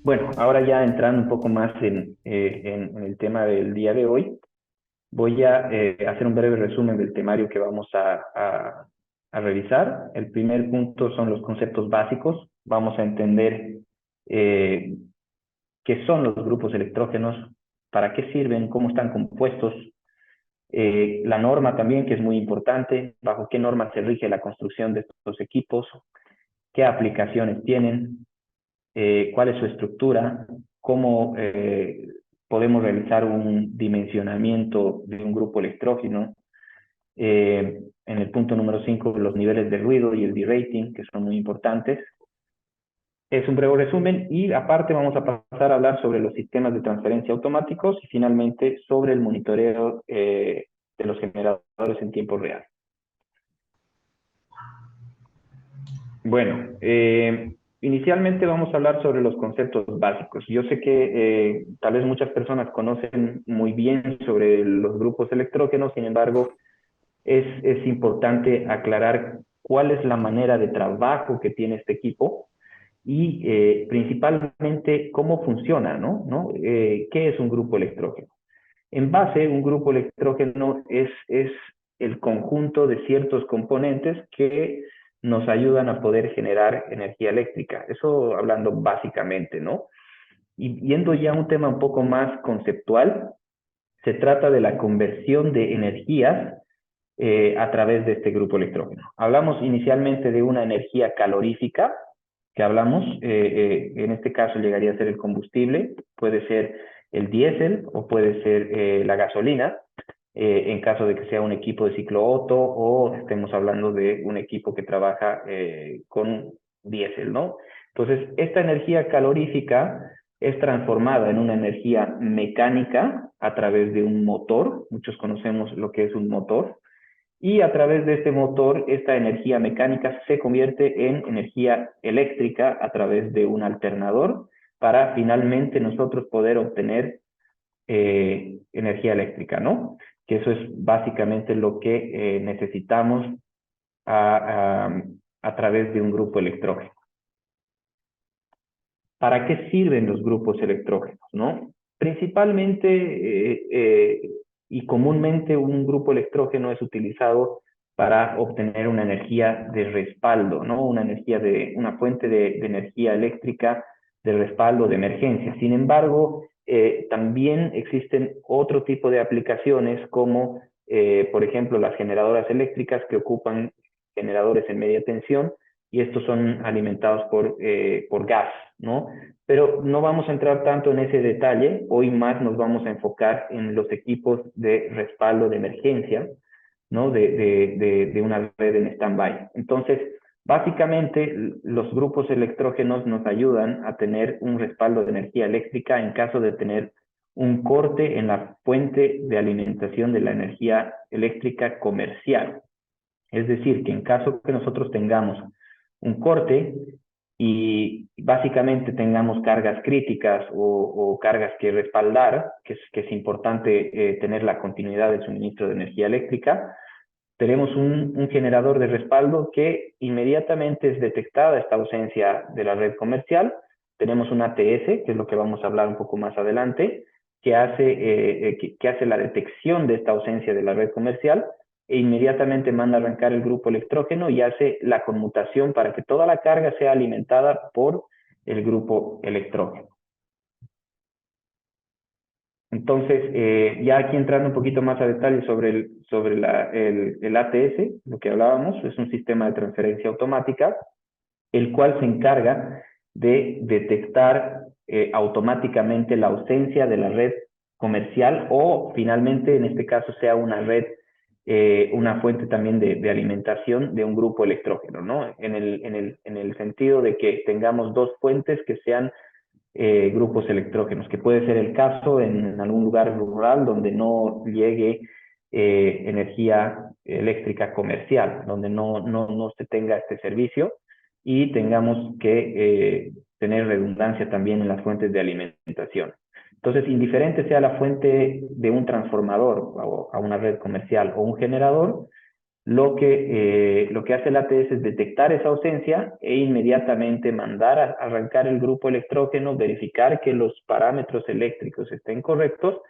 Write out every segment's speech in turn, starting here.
Bueno, ahora ya entrando un poco más en el tema del día de hoy, voy a hacer un breve resumen del temario que vamos a revisar. El primer punto son los conceptos básicos. Vamos a entender eh, qué son los grupos electrógenos, para qué sirven, cómo están compuestos, la norma también, que es muy importante, bajo qué norma se rige la construcción de estos equipos, qué aplicaciones tienen, cuál es su estructura, cómo podemos realizar un dimensionamiento de un grupo electrógeno. En el punto número 5, los niveles de ruido y el D-rating, que son muy importantes. Es un breve resumen y aparte vamos a pasar a hablar sobre los sistemas de transferencia automáticos y finalmente sobre el monitoreo de los generadores en tiempo real. Bueno, inicialmente vamos a hablar sobre los conceptos básicos. Yo sé que tal vez muchas personas conocen muy bien sobre los grupos electrógenos, sin embargo, es importante aclarar cuál es la manera de trabajo que tiene este equipo y principalmente cómo funciona, ¿no? ¿Qué es un grupo electrógeno? En base, un grupo electrógeno es el conjunto de ciertos componentes que nos ayudan a poder generar energía eléctrica. Eso hablando básicamente, ¿no? Y yendo ya a un tema un poco más conceptual, se trata de la conversión de energías a través de este grupo electrógeno. Hablamos inicialmente de una energía calorífica, que hablamos, en este caso llegaría a ser el combustible, puede ser el diésel o puede ser la gasolina, en caso de que sea un equipo de ciclo Otto o estemos hablando de un equipo que trabaja con diésel, ¿no? Entonces, esta energía calorífica es transformada en una energía mecánica a través de un motor, muchos conocemos lo que es un motor, y a través de este motor, esta energía mecánica se convierte en energía eléctrica a través de un alternador para finalmente nosotros poder obtener energía eléctrica, ¿no? Que eso es básicamente lo que necesitamos a, a, a través de un grupo electrógeno. ¿Para qué sirven los grupos electrógenos, no? Principalmente y comúnmente un grupo electrógeno es utilizado para obtener una energía de respaldo, ¿no? Una fuente de energía eléctrica de respaldo de emergencia. Sin embargo, también existen otro tipo de aplicaciones como, por ejemplo, las generadoras eléctricas que ocupan generadores en media tensión y estos son alimentados por gas, ¿no? Pero no vamos a entrar tanto en ese detalle, hoy más nos vamos a enfocar en los equipos de respaldo de emergencia, ¿no? De una red en stand-by. Entonces, básicamente, los grupos electrógenos nos ayudan a tener un respaldo de energía eléctrica en caso de tener un corte en la fuente de alimentación de la energía eléctrica comercial. Es decir, que en caso que nosotros tengamos un corte y básicamente tengamos cargas críticas o cargas que respaldar, que es importante tener la continuidad del suministro de energía eléctrica, tenemos un generador de respaldo que inmediatamente es detectada esta ausencia de la red comercial. Tenemos un ATS, que es lo que vamos a hablar un poco más adelante, que hace la detección de esta ausencia de la red comercial e inmediatamente manda a arrancar el grupo electrógeno y hace la conmutación para que toda la carga sea alimentada por el grupo electrógeno. Entonces, ya aquí entrando un poquito más a detalle sobre el ATS, lo que hablábamos, es un sistema de transferencia automática, el cual se encarga de detectar automáticamente la ausencia de la red comercial o finalmente, en este caso, sea una red, una fuente también de alimentación de un grupo electrógeno, ¿no? En el sentido de que tengamos dos fuentes que sean grupos electrógenos, que puede ser el caso en algún lugar rural donde no llegue energía eléctrica comercial, donde no se tenga este servicio y tengamos que tener redundancia también en las fuentes de alimentación. Entonces, indiferente sea la fuente de un transformador a una red comercial o un generador, lo que hace el ATS es detectar esa ausencia e inmediatamente mandar a arrancar el grupo electrógeno, verificar que los parámetros eléctricos estén correctos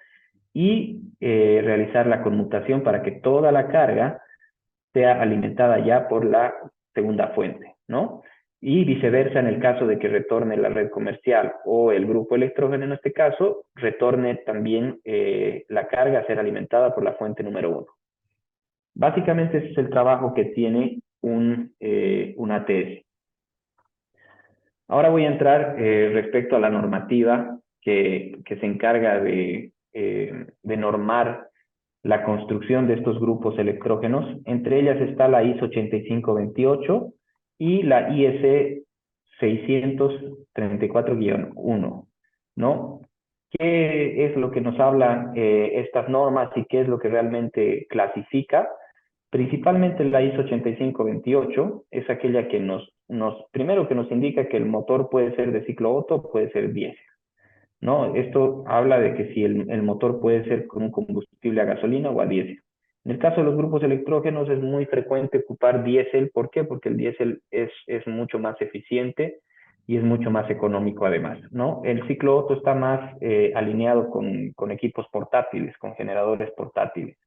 y realizar la conmutación para que toda la carga sea alimentada ya por la segunda fuente, ¿no? Y viceversa, en el caso de que retorne la red comercial o el grupo electrógeno, en este caso, retorne también la carga a ser alimentada por la fuente número 1. Básicamente ese es el trabajo que tiene un ATS. Ahora voy a entrar respecto a la normativa que se encarga de normar la construcción de estos grupos electrógenos. Entre ellas está la ISO 8528 y la IEC 634-1, ¿no? ¿Qué es lo que nos hablan estas normas y qué es lo que realmente clasifica? Principalmente la ISO 8528 es aquella que primero que nos indica que el motor puede ser de ciclo Otto, puede ser diésel, ¿no? Esto habla de que si el motor puede ser con un combustible a gasolina o a diésel. En el caso de los grupos electrógenos es muy frecuente ocupar diésel. ¿Por qué? Porque el diésel es mucho más eficiente y es mucho más económico además, ¿no? El ciclo Otto está más alineado con equipos portátiles, con generadores portátiles.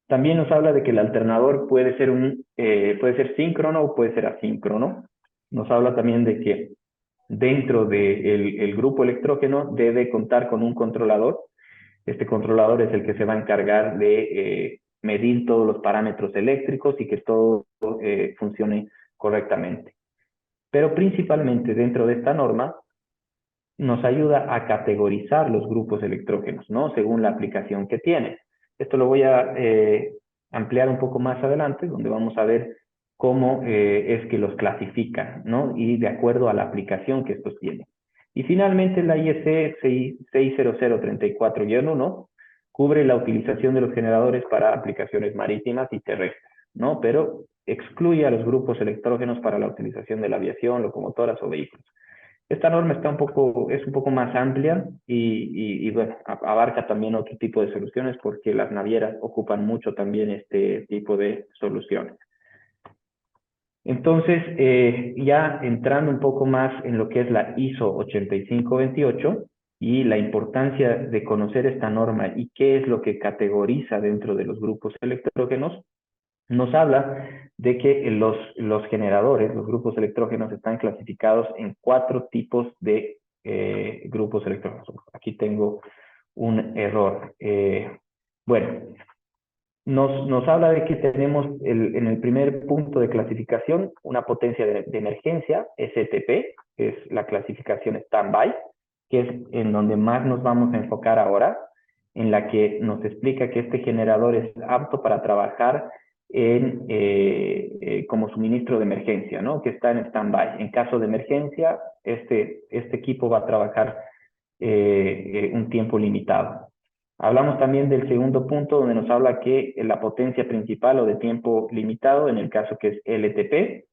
También nos habla de que el alternador puede ser síncrono o puede ser asíncrono. Nos habla también de que dentro del grupo electrógeno debe contar con un controlador. Este controlador es el que se va a encargar de medir todos los parámetros eléctricos y que todo funcione correctamente. Pero principalmente dentro de esta norma nos ayuda a categorizar los grupos electrógenos, ¿no? Según la aplicación que tiene. Esto lo voy a ampliar un poco más adelante, donde vamos a ver cómo es que los clasifican, ¿no? Y de acuerdo a la aplicación que estos tienen. Y finalmente la IEC 60034-1 cubre la utilización de los generadores para aplicaciones marítimas y terrestres, ¿no? Pero excluye a los grupos electrógenos para la utilización de la aviación, locomotoras o vehículos. Esta norma es un poco más amplia y bueno, abarca también otro tipo de soluciones porque las navieras ocupan mucho también este tipo de soluciones. Entonces, ya entrando un poco más en lo que es la ISO 8528 y la importancia de conocer esta norma y qué es lo que categoriza dentro de los grupos electrógenos, nos habla de que los generadores, los grupos electrógenos, están clasificados en 4 tipos de grupos electrógenos. Aquí tengo un error. Bueno, nos habla de que tenemos en el primer punto de clasificación una potencia de emergencia, STP, que es la clasificación standby, que es en donde más nos vamos a enfocar ahora, en la que nos explica que este generador es apto para trabajar como suministro de emergencia, ¿no? Que está en stand-by. En caso de emergencia, este equipo va a trabajar un tiempo limitado. Hablamos también del segundo punto donde nos habla que la potencia principal o de tiempo limitado, en el caso que es LTP,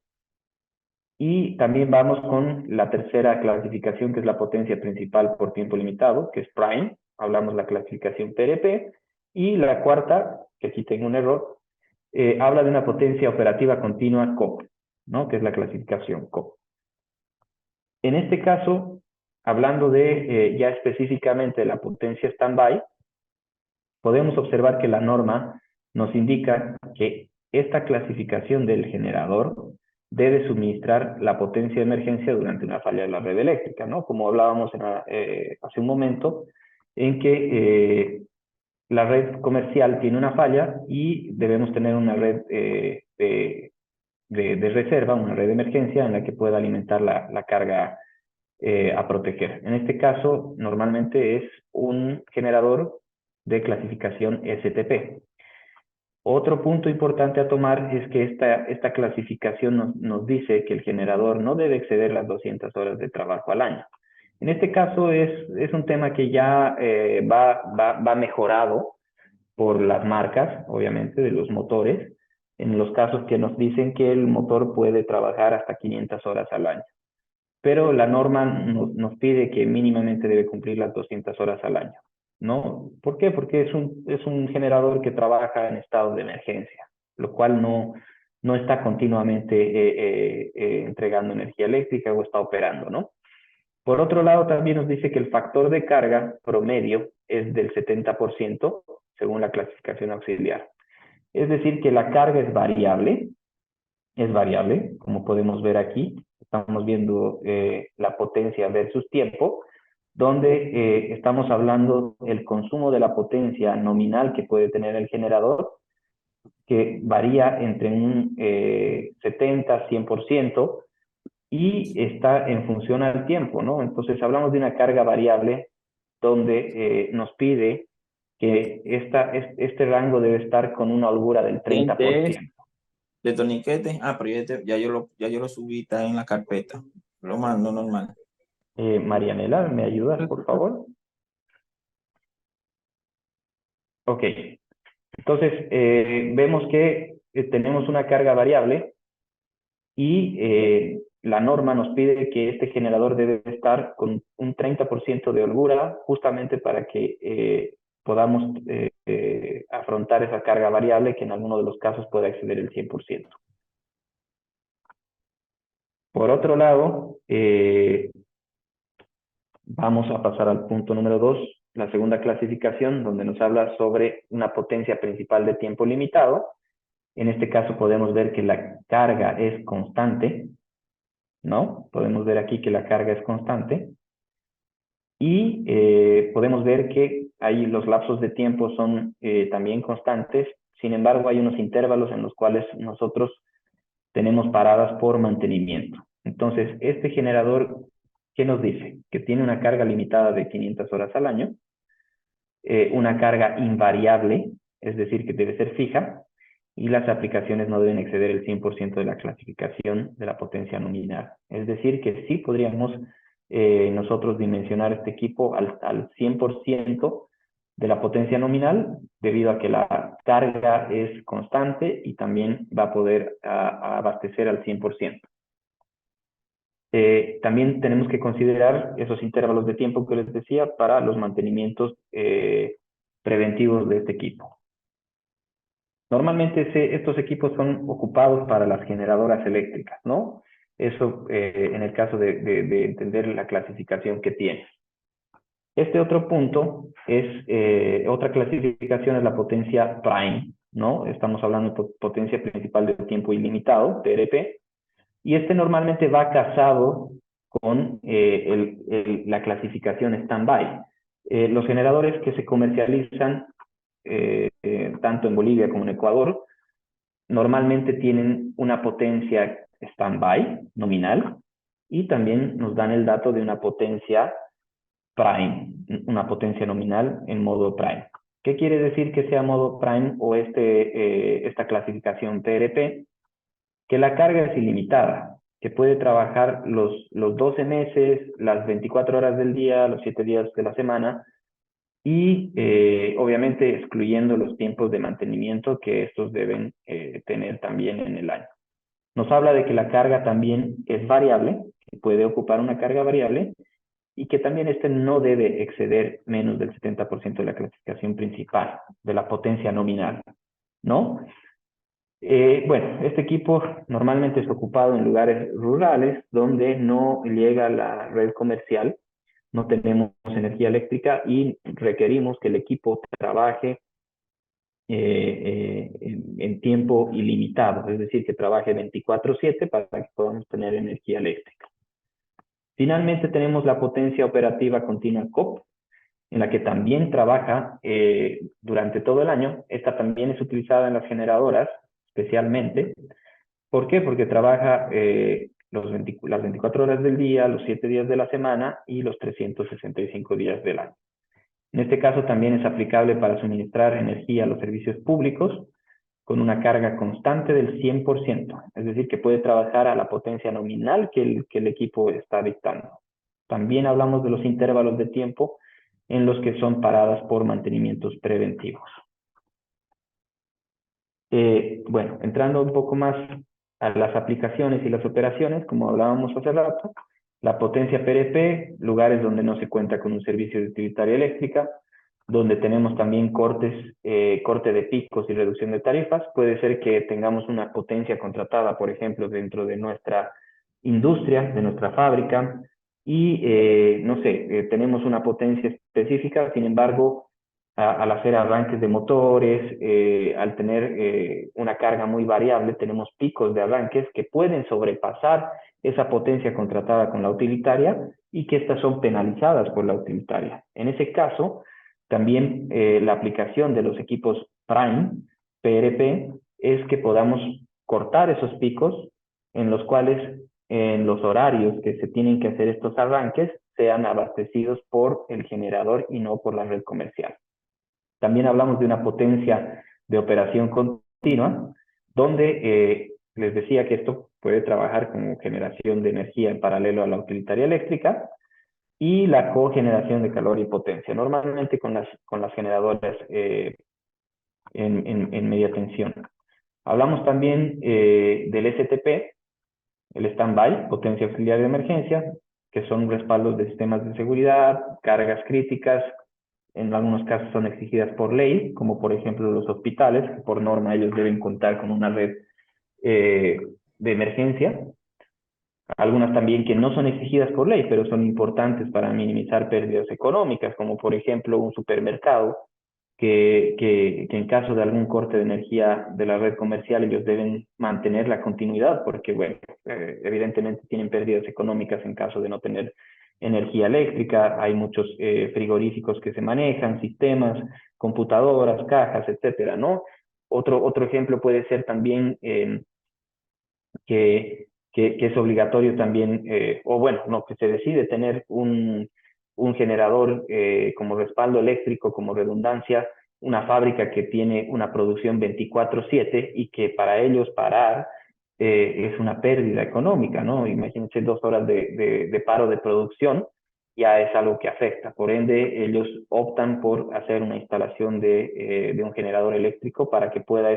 y también vamos con la tercera clasificación, que es la potencia principal por tiempo limitado, que es Prime. Hablamos de la clasificación PRP. Y la cuarta, que aquí tengo un error, habla de una potencia operativa continua COP, ¿no? Que es la clasificación COP. En este caso, hablando de ya específicamente de la potencia standby, podemos observar que la norma nos indica que esta clasificación del generador debe suministrar la potencia de emergencia durante una falla de la red eléctrica, ¿no? Como hablábamos hace un momento, en que la red comercial tiene una falla y debemos tener una red de reserva, una red de emergencia en la que pueda alimentar la carga a proteger. En este caso, normalmente es un generador de clasificación STP. Otro punto importante a tomar es que esta clasificación nos dice que el generador no debe exceder las 200 horas de trabajo al año. En este caso es un tema que ya va mejorado por las marcas, obviamente, de los motores, en los casos que nos dicen que el motor puede trabajar hasta 500 horas al año. Pero la norma nos pide que mínimamente debe cumplir las 200 horas al año, ¿no? ¿Por qué? Porque es un generador que trabaja en estado de emergencia, lo cual no está continuamente entregando energía eléctrica o está operando, ¿no? Por otro lado, también nos dice que el factor de carga promedio es del 70% según la clasificación auxiliar. Es decir, que la carga es variable, como podemos ver aquí. Estamos viendo la potencia versus tiempo, donde estamos hablando del consumo de la potencia nominal que puede tener el generador, que varía entre un 70-100%, y está en función al tiempo, ¿no? Entonces hablamos de una carga variable donde nos pide que este rango debe estar con una holgura del Cliente es 30%. de torniquete. Ah, pero ya yo lo subí, está en la carpeta. Lo mando normal. Marianela, ¿me ayudas, por favor? Ok. Entonces, vemos que tenemos una carga variable y la norma nos pide que este generador debe estar con un 30% de holgura, justamente para que podamos afrontar esa carga variable que en alguno de los casos puede exceder el 100%. Por otro lado, vamos a pasar al punto número 2, la segunda clasificación, donde nos habla sobre una potencia principal de tiempo limitado. En este caso podemos ver que la carga es constante, ¿no? Podemos ver aquí que la carga es constante. Y podemos ver que ahí los lapsos de tiempo son también constantes. Sin embargo, hay unos intervalos en los cuales nosotros tenemos paradas por mantenimiento. Entonces, este generador, ¿qué nos dice? Que tiene una carga limitada de 500 horas al año, una carga invariable, es decir, que debe ser fija, y las aplicaciones no deben exceder el 100% de la clasificación de la potencia nominal. Es decir, que sí podríamos nosotros dimensionar este equipo al 100% de la potencia nominal, debido a que la carga es constante y también va a poder abastecer al 100%. También tenemos que considerar esos intervalos de tiempo que les decía para los mantenimientos preventivos de este equipo. Normalmente estos equipos son ocupados para las generadoras eléctricas, ¿no? Eso en el caso de entender la clasificación que tiene. Este otro punto es, otra clasificación es la potencia prime, ¿no? Estamos hablando de potencia principal de tiempo ilimitado, TRP, y este normalmente va casado con la clasificación standby. Los generadores que se comercializan tanto en Bolivia como en Ecuador normalmente tienen una potencia standby nominal y también nos dan el dato de una potencia prime, una potencia nominal en modo prime. ¿Qué quiere decir que sea modo prime o esta clasificación TRP? Que la carga es ilimitada, que puede trabajar los 12 meses, las 24 horas del día, los 7 días de la semana, y obviamente excluyendo los tiempos de mantenimiento que estos deben tener también en el año. Nos habla de que la carga también es variable, que puede ocupar una carga variable, y que también este no debe exceder menos del 70% de la clasificación principal, de la potencia nominal, ¿no? Bueno, este equipo normalmente es ocupado en lugares rurales donde no llega la red comercial, no tenemos energía eléctrica y requerimos que el equipo trabaje en tiempo ilimitado, es decir, que trabaje 24/7 para que podamos tener energía eléctrica. Finalmente tenemos la potencia operativa continua COP, en la que también trabaja durante todo el año. Esta también es utilizada en las generadoras, especialmente. ¿Por qué? Porque trabaja las 24 horas del día, los 7 días de la semana y los 365 días del año. En este caso también es aplicable para suministrar energía a los servicios públicos con una carga constante del 100%, es decir, que puede trabajar a la potencia nominal que el equipo está dictando. También hablamos de los intervalos de tiempo en los que son paradas por mantenimientos preventivos. Bueno, entrando un poco más a las aplicaciones y las operaciones, como hablábamos hace rato, la potencia PRP, lugares donde no se cuenta con un servicio de utilitaria eléctrica, donde tenemos también corte de picos y reducción de tarifas. Puede ser que tengamos una potencia contratada, por ejemplo, dentro de nuestra industria, de nuestra fábrica, y no sé, tenemos una potencia específica, sin embargo, al hacer arranques de motores, al tener una carga muy variable, tenemos picos de arranques que pueden sobrepasar esa potencia contratada con la utilitaria y que estas son penalizadas por la utilitaria. En ese caso, también la aplicación de los equipos Prime, PRP, es que podamos cortar esos picos en los cuales en los horarios que se tienen que hacer estos arranques sean abastecidos por el generador y no por la red comercial. También hablamos de una potencia de operación continua, donde les decía que esto puede trabajar como generación de energía en paralelo a la utilitaria eléctrica, y la cogeneración de calor y potencia, normalmente con las generadoras en media tensión. Hablamos también del STP, el stand-by, potencia auxiliar de emergencia, que son respaldos de sistemas de seguridad, cargas críticas, en algunos casos son exigidas por ley, como por ejemplo los hospitales, que por norma ellos deben contar con una red de emergencia. Algunas también que no son exigidas por ley, pero son importantes para minimizar pérdidas económicas, como por ejemplo un supermercado que en caso de algún corte de energía de la red comercial ellos deben mantener la continuidad porque, bueno, evidentemente tienen pérdidas económicas en caso de no tener energía eléctrica. Hay muchos frigoríficos que se manejan, sistemas, computadoras, cajas, etcétera, ¿no? Otro ejemplo puede ser también que es obligatorio también, o bueno, no, que se decide tener un generador como respaldo eléctrico, como redundancia, una fábrica que tiene una producción 24/7 y que para ellos parar es una pérdida económica, ¿no? Imagínense 2 horas de paro de producción, ya es algo que afecta. Por ende, ellos optan por hacer una instalación de un generador eléctrico para que pueda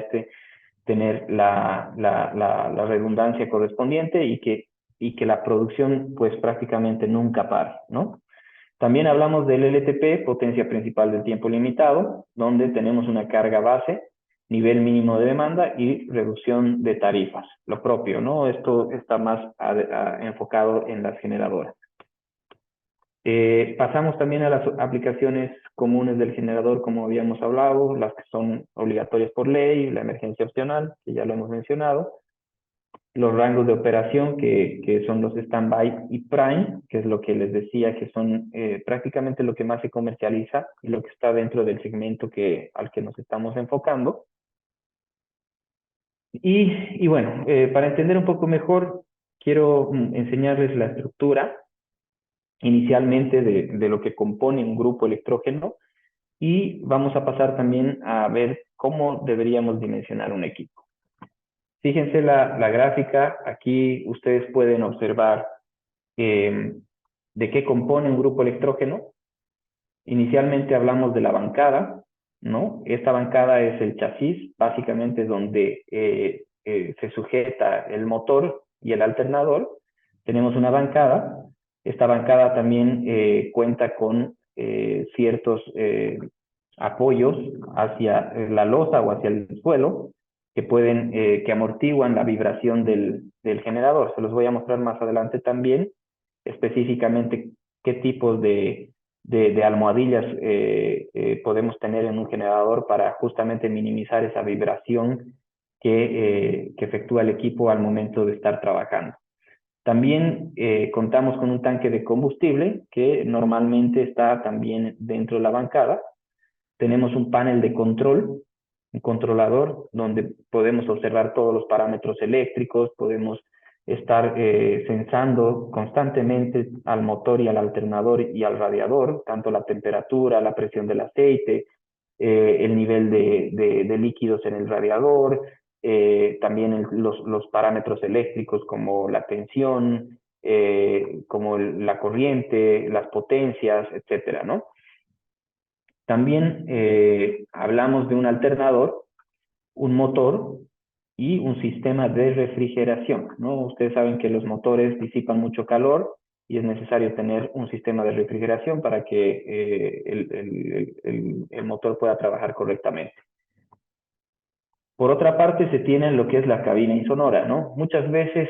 tener la redundancia correspondiente y que la producción pues prácticamente nunca pare, ¿no? También hablamos del LTP, potencia principal del tiempo limitado, donde tenemos una carga base, nivel mínimo de demanda y reducción de tarifas, lo propio, ¿no? Esto está más enfocado en las generadoras. Pasamos también a las aplicaciones comunes del generador, como habíamos hablado, las que son obligatorias por ley, la emergencia opcional, que ya lo hemos mencionado, los rangos de operación, que son los stand-by y prime, que es lo que les decía, que son prácticamente lo que más se comercializa y lo que está dentro del segmento al que nos estamos enfocando. Y bueno, para entender un poco mejor, quiero enseñarles la estructura inicialmente de lo que compone un grupo electrógeno, y vamos a pasar también a ver cómo deberíamos dimensionar un equipo. Fíjense la gráfica, aquí ustedes pueden observar de qué compone un grupo electrógeno. Inicialmente hablamos de la bancada, ¿no? Esta bancada es el chasis, básicamente donde se sujeta el motor y el alternador. Tenemos una bancada. Esta bancada también cuenta con ciertos apoyos hacia la losa o hacia el suelo que amortiguan la vibración del generador. Se los voy a mostrar más adelante también, específicamente qué tipos de almohadillas podemos tener en un generador para justamente minimizar esa vibración que efectúa el equipo al momento de estar trabajando. También contamos con un tanque de combustible que normalmente está también dentro de la bancada. Tenemos un panel de control, un controlador, donde podemos observar todos los parámetros eléctricos, podemos estar sensando constantemente al motor y al alternador y al radiador, tanto la temperatura, la presión del aceite, el nivel de líquidos en el radiador, también los parámetros eléctricos como la tensión, como la corriente, las potencias, etcétera, ¿no? También hablamos de un alternador, un motor y un sistema de refrigeración, ¿no? Ustedes saben que los motores disipan mucho calor y es necesario tener un sistema de refrigeración para que el motor pueda trabajar correctamente. Por otra parte, se tiene lo que es la cabina insonora, ¿no? Muchas veces,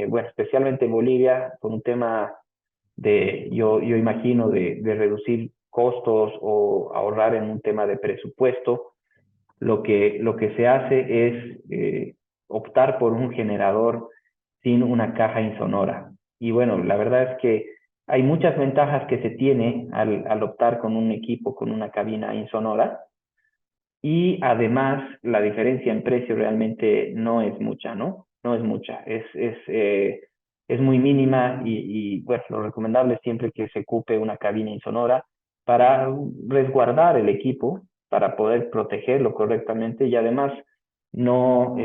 bueno, especialmente en Bolivia, con un tema yo imagino, de reducir costos o ahorrar en un tema de presupuesto, lo que se hace es optar por un generador sin una caja insonora. Y bueno, la verdad es que hay muchas ventajas que se tiene al optar con un equipo con una cabina insonora, y además la diferencia en precio realmente no es mucha, ¿no? No es mucha, es muy mínima y bueno, lo recomendable es siempre que se ocupe una cabina insonora para resguardar el equipo, para poder protegerlo correctamente y además no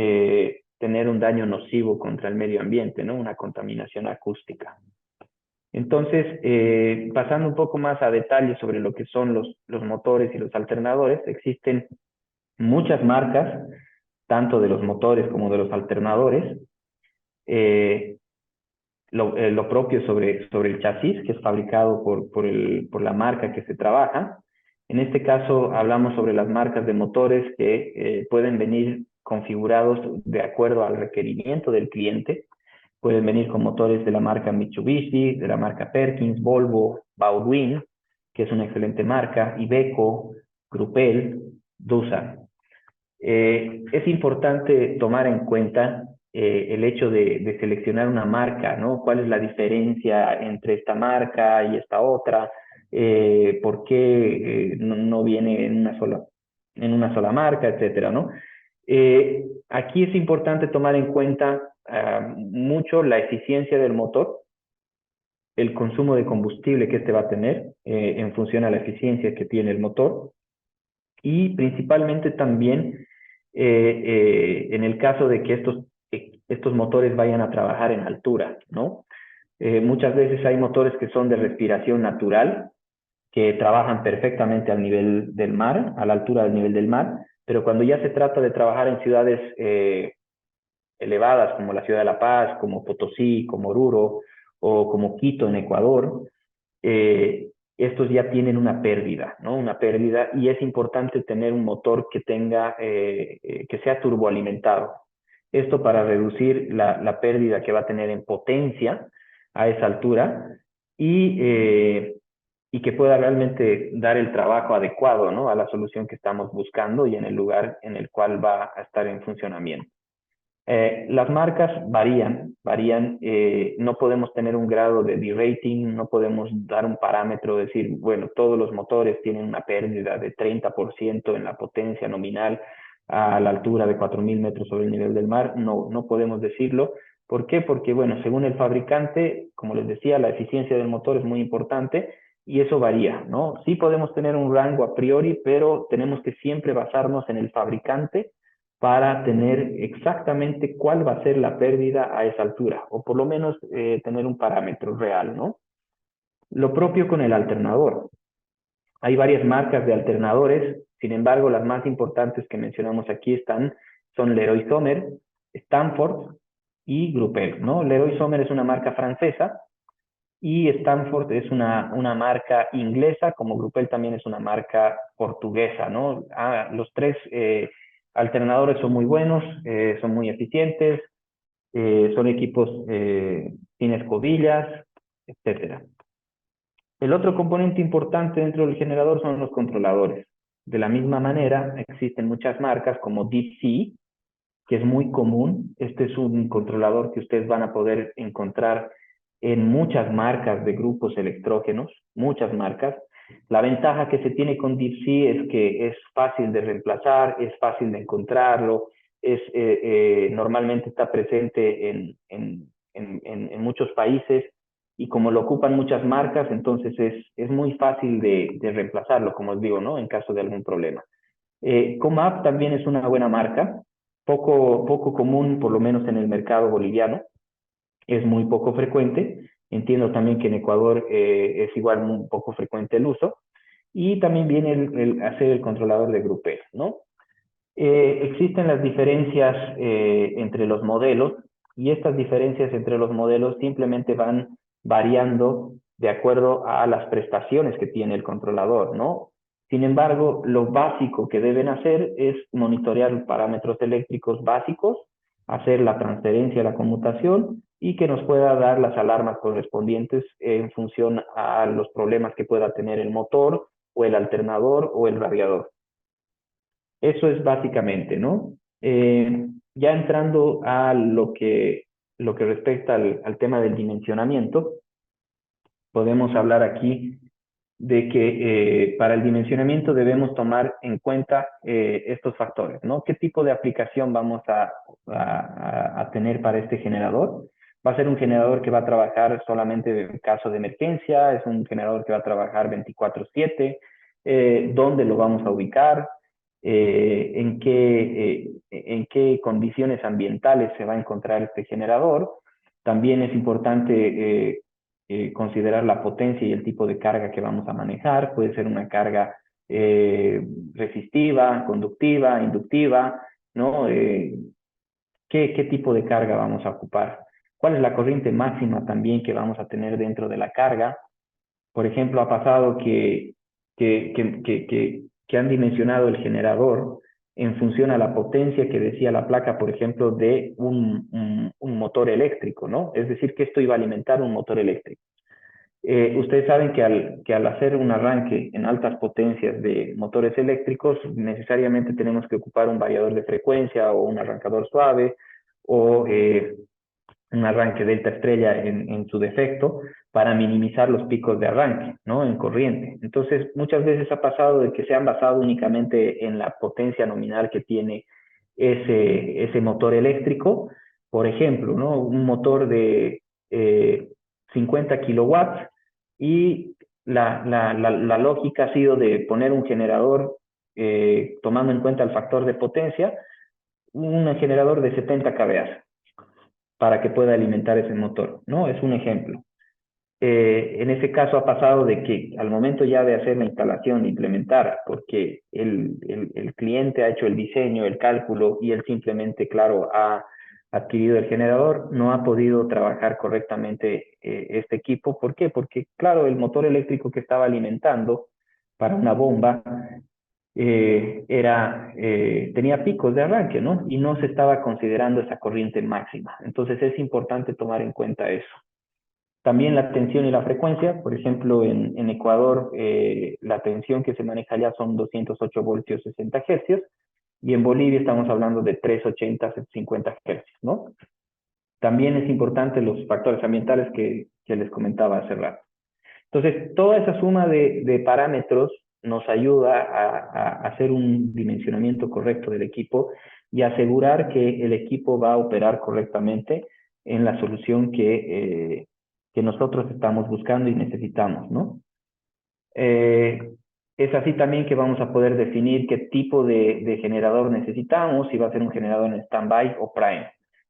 tener un daño nocivo contra el medio ambiente, ¿no? Una contaminación acústica. Entonces, pasando un poco más a detalle sobre lo que son los motores y los alternadores, existen muchas marcas, tanto de los motores como de los alternadores. Eh, lo propio sobre el chasis, que es fabricado por la marca que se trabaja. En este caso, hablamos sobre las marcas de motores que pueden venir configurados de acuerdo al requerimiento del cliente. Pueden venir con motores de la marca Mitsubishi, de la marca Perkins, Volvo, Baudouin, que es una excelente marca, Iveco, Grupel, Doosan. Es importante tomar en cuenta el hecho de seleccionar una marca, ¿no? ¿Cuál es la diferencia entre esta marca y esta otra? ¿Por qué no viene en una sola marca, etcétera, ¿no? Aquí es importante tomar en cuenta mucho la eficiencia del motor, el consumo de combustible que este va a tener en función a la eficiencia que tiene el motor, y principalmente también en el caso de que estos motores vayan a trabajar en altura, ¿no? Muchas veces hay motores que son de respiración natural, que trabajan perfectamente al nivel del mar, a la altura del nivel del mar, pero cuando ya se trata de trabajar en ciudades elevadas como la ciudad de La Paz, como Potosí, como Oruro o como Quito en Ecuador, estos ya tienen una pérdida, ¿no? Una pérdida, y es importante tener un motor que tenga, que sea turboalimentado. Esto para reducir la pérdida que va a tener en potencia a esa altura y que pueda realmente dar el trabajo adecuado, ¿no? A la solución que estamos buscando y en el lugar en el cual va a estar en funcionamiento. Las marcas varían, no podemos tener un grado de D-rating, no podemos dar un parámetro, decir, bueno, todos los motores tienen una pérdida de 30% en la potencia nominal a la altura de 4.000 metros sobre el nivel del mar, no podemos decirlo. ¿Por qué? Porque, bueno, según el fabricante, como les decía, la eficiencia del motor es muy importante y eso varía, ¿no? Sí podemos tener un rango a priori, pero tenemos que siempre basarnos en el fabricante para tener exactamente cuál va a ser la pérdida a esa altura, o por lo menos tener un parámetro real, ¿no? Lo propio con el alternador. Hay varias marcas de alternadores, sin embargo, las más importantes que mencionamos aquí son Leroy Somer, Stanford y Grupel, ¿no? Leroy Somer es una marca francesa y Stanford es una marca inglesa, como Grupel también es una marca portuguesa, ¿no? Los tres alternadores son muy buenos, son muy eficientes, son equipos sin escobillas, etcétera. El otro componente importante dentro del generador son los controladores. De la misma manera, existen muchas marcas como Deep Sea, que es muy común. Este es un controlador que ustedes van a poder encontrar en muchas marcas de grupos electrógenos, muchas marcas. La ventaja que se tiene con Deep Sea es que es fácil de reemplazar, es fácil de encontrarlo, normalmente está presente en muchos países y como lo ocupan muchas marcas, entonces es muy fácil de reemplazarlo, como os digo, ¿no? En caso de algún problema. Comap también es una buena marca, poco común, por lo menos en el mercado boliviano, es muy poco frecuente. Entiendo también que en Ecuador es igual un poco frecuente el uso. Y también viene el hacer el controlador de Grupel, ¿no? Existen las diferencias entre los modelos y estas diferencias entre los modelos simplemente van variando de acuerdo a las prestaciones que tiene el controlador, ¿no? Sin embargo, lo básico que deben hacer es monitorear los parámetros eléctricos básicos, hacer la transferencia, la conmutación y que nos pueda dar las alarmas correspondientes en función a los problemas que pueda tener el motor o el alternador o el radiador. Eso es básicamente, ¿no? Ya entrando a lo que respecta al tema del dimensionamiento, podemos hablar aquí de que para el dimensionamiento debemos tomar en cuenta estos factores, ¿no? ¿Qué tipo de aplicación vamos a tener para este generador? ¿Va a ser un generador que va a trabajar solamente en caso de emergencia? ¿Es un generador que va a trabajar 24/7? ¿Dónde lo vamos a ubicar? ¿En qué condiciones ambientales se va a encontrar este generador? También es importante considerar la potencia y el tipo de carga que vamos a manejar. Puede ser una carga resistiva, conductiva, inductiva, ¿no? ¿Qué tipo de carga vamos a ocupar? ¿Cuál es la corriente máxima también que vamos a tener dentro de la carga? Por ejemplo, ha pasado que han dimensionado el generador en función a la potencia que decía la placa, por ejemplo, de un motor eléctrico, ¿no? Es decir, que esto iba a alimentar un motor eléctrico. Ustedes saben que al hacer un arranque en altas potencias de motores eléctricos, necesariamente tenemos que ocupar un variador de frecuencia o un arrancador suave o un arranque delta estrella en su defecto para minimizar los picos de arranque, ¿no? En corriente. Entonces, muchas veces ha pasado de que se han basado únicamente en la potencia nominal que tiene ese motor eléctrico. Por ejemplo, ¿no? Un motor de 50 kilowatts y la lógica ha sido de poner un generador tomando en cuenta el factor de potencia, un generador de 70 kVA para que pueda alimentar ese motor, ¿no? Es un ejemplo. En ese caso ha pasado de que al momento ya de hacer la instalación, de implementar, porque el cliente ha hecho el diseño, el cálculo y él simplemente, claro, ha adquirido el generador, no ha podido trabajar correctamente este equipo. ¿Por qué? Porque, claro, el motor eléctrico que estaba alimentando para una bomba tenía picos de arranque, ¿no? Y no se estaba considerando esa corriente máxima. Entonces es importante tomar en cuenta eso. También la tensión y la frecuencia, por ejemplo, en Ecuador la tensión que se maneja allá son 208 voltios 60 hercios y en Bolivia estamos hablando de 380 50 hercios, ¿no? También es importante los factores ambientales que les comentaba hace rato. Entonces, toda esa suma de parámetros nos ayuda a hacer un dimensionamiento correcto del equipo y asegurar que el equipo va a operar correctamente en la solución que nosotros estamos buscando y necesitamos, ¿no? Es así también que vamos a poder definir qué tipo de generador necesitamos, si va a ser un generador en standby o prime.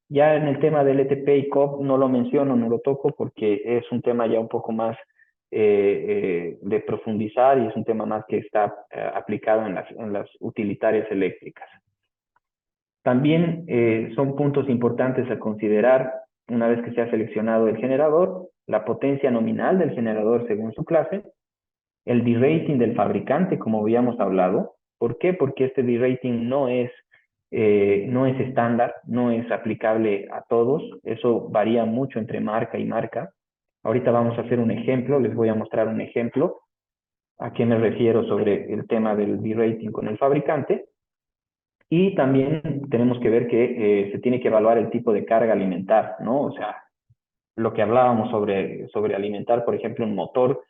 Ya en el tema del ETP y COP no lo menciono, no lo toco porque es un tema ya un poco más de profundizar y es un tema más que está aplicado en las utilitarias eléctricas. También son puntos importantes a considerar una vez que se ha seleccionado el generador, la potencia nominal del generador según su clase, el D-rating del fabricante, como habíamos hablado. ¿Por qué? Porque este D-rating no es estándar, no es aplicable a todos. Eso varía mucho entre marca y marca. Ahorita vamos a hacer un ejemplo, les voy a mostrar un ejemplo a qué me refiero sobre el tema del D-rating con el fabricante. Y también tenemos que ver que se tiene que evaluar el tipo de carga alimentar, ¿no? O sea, lo que hablábamos sobre alimentar, por ejemplo, un motor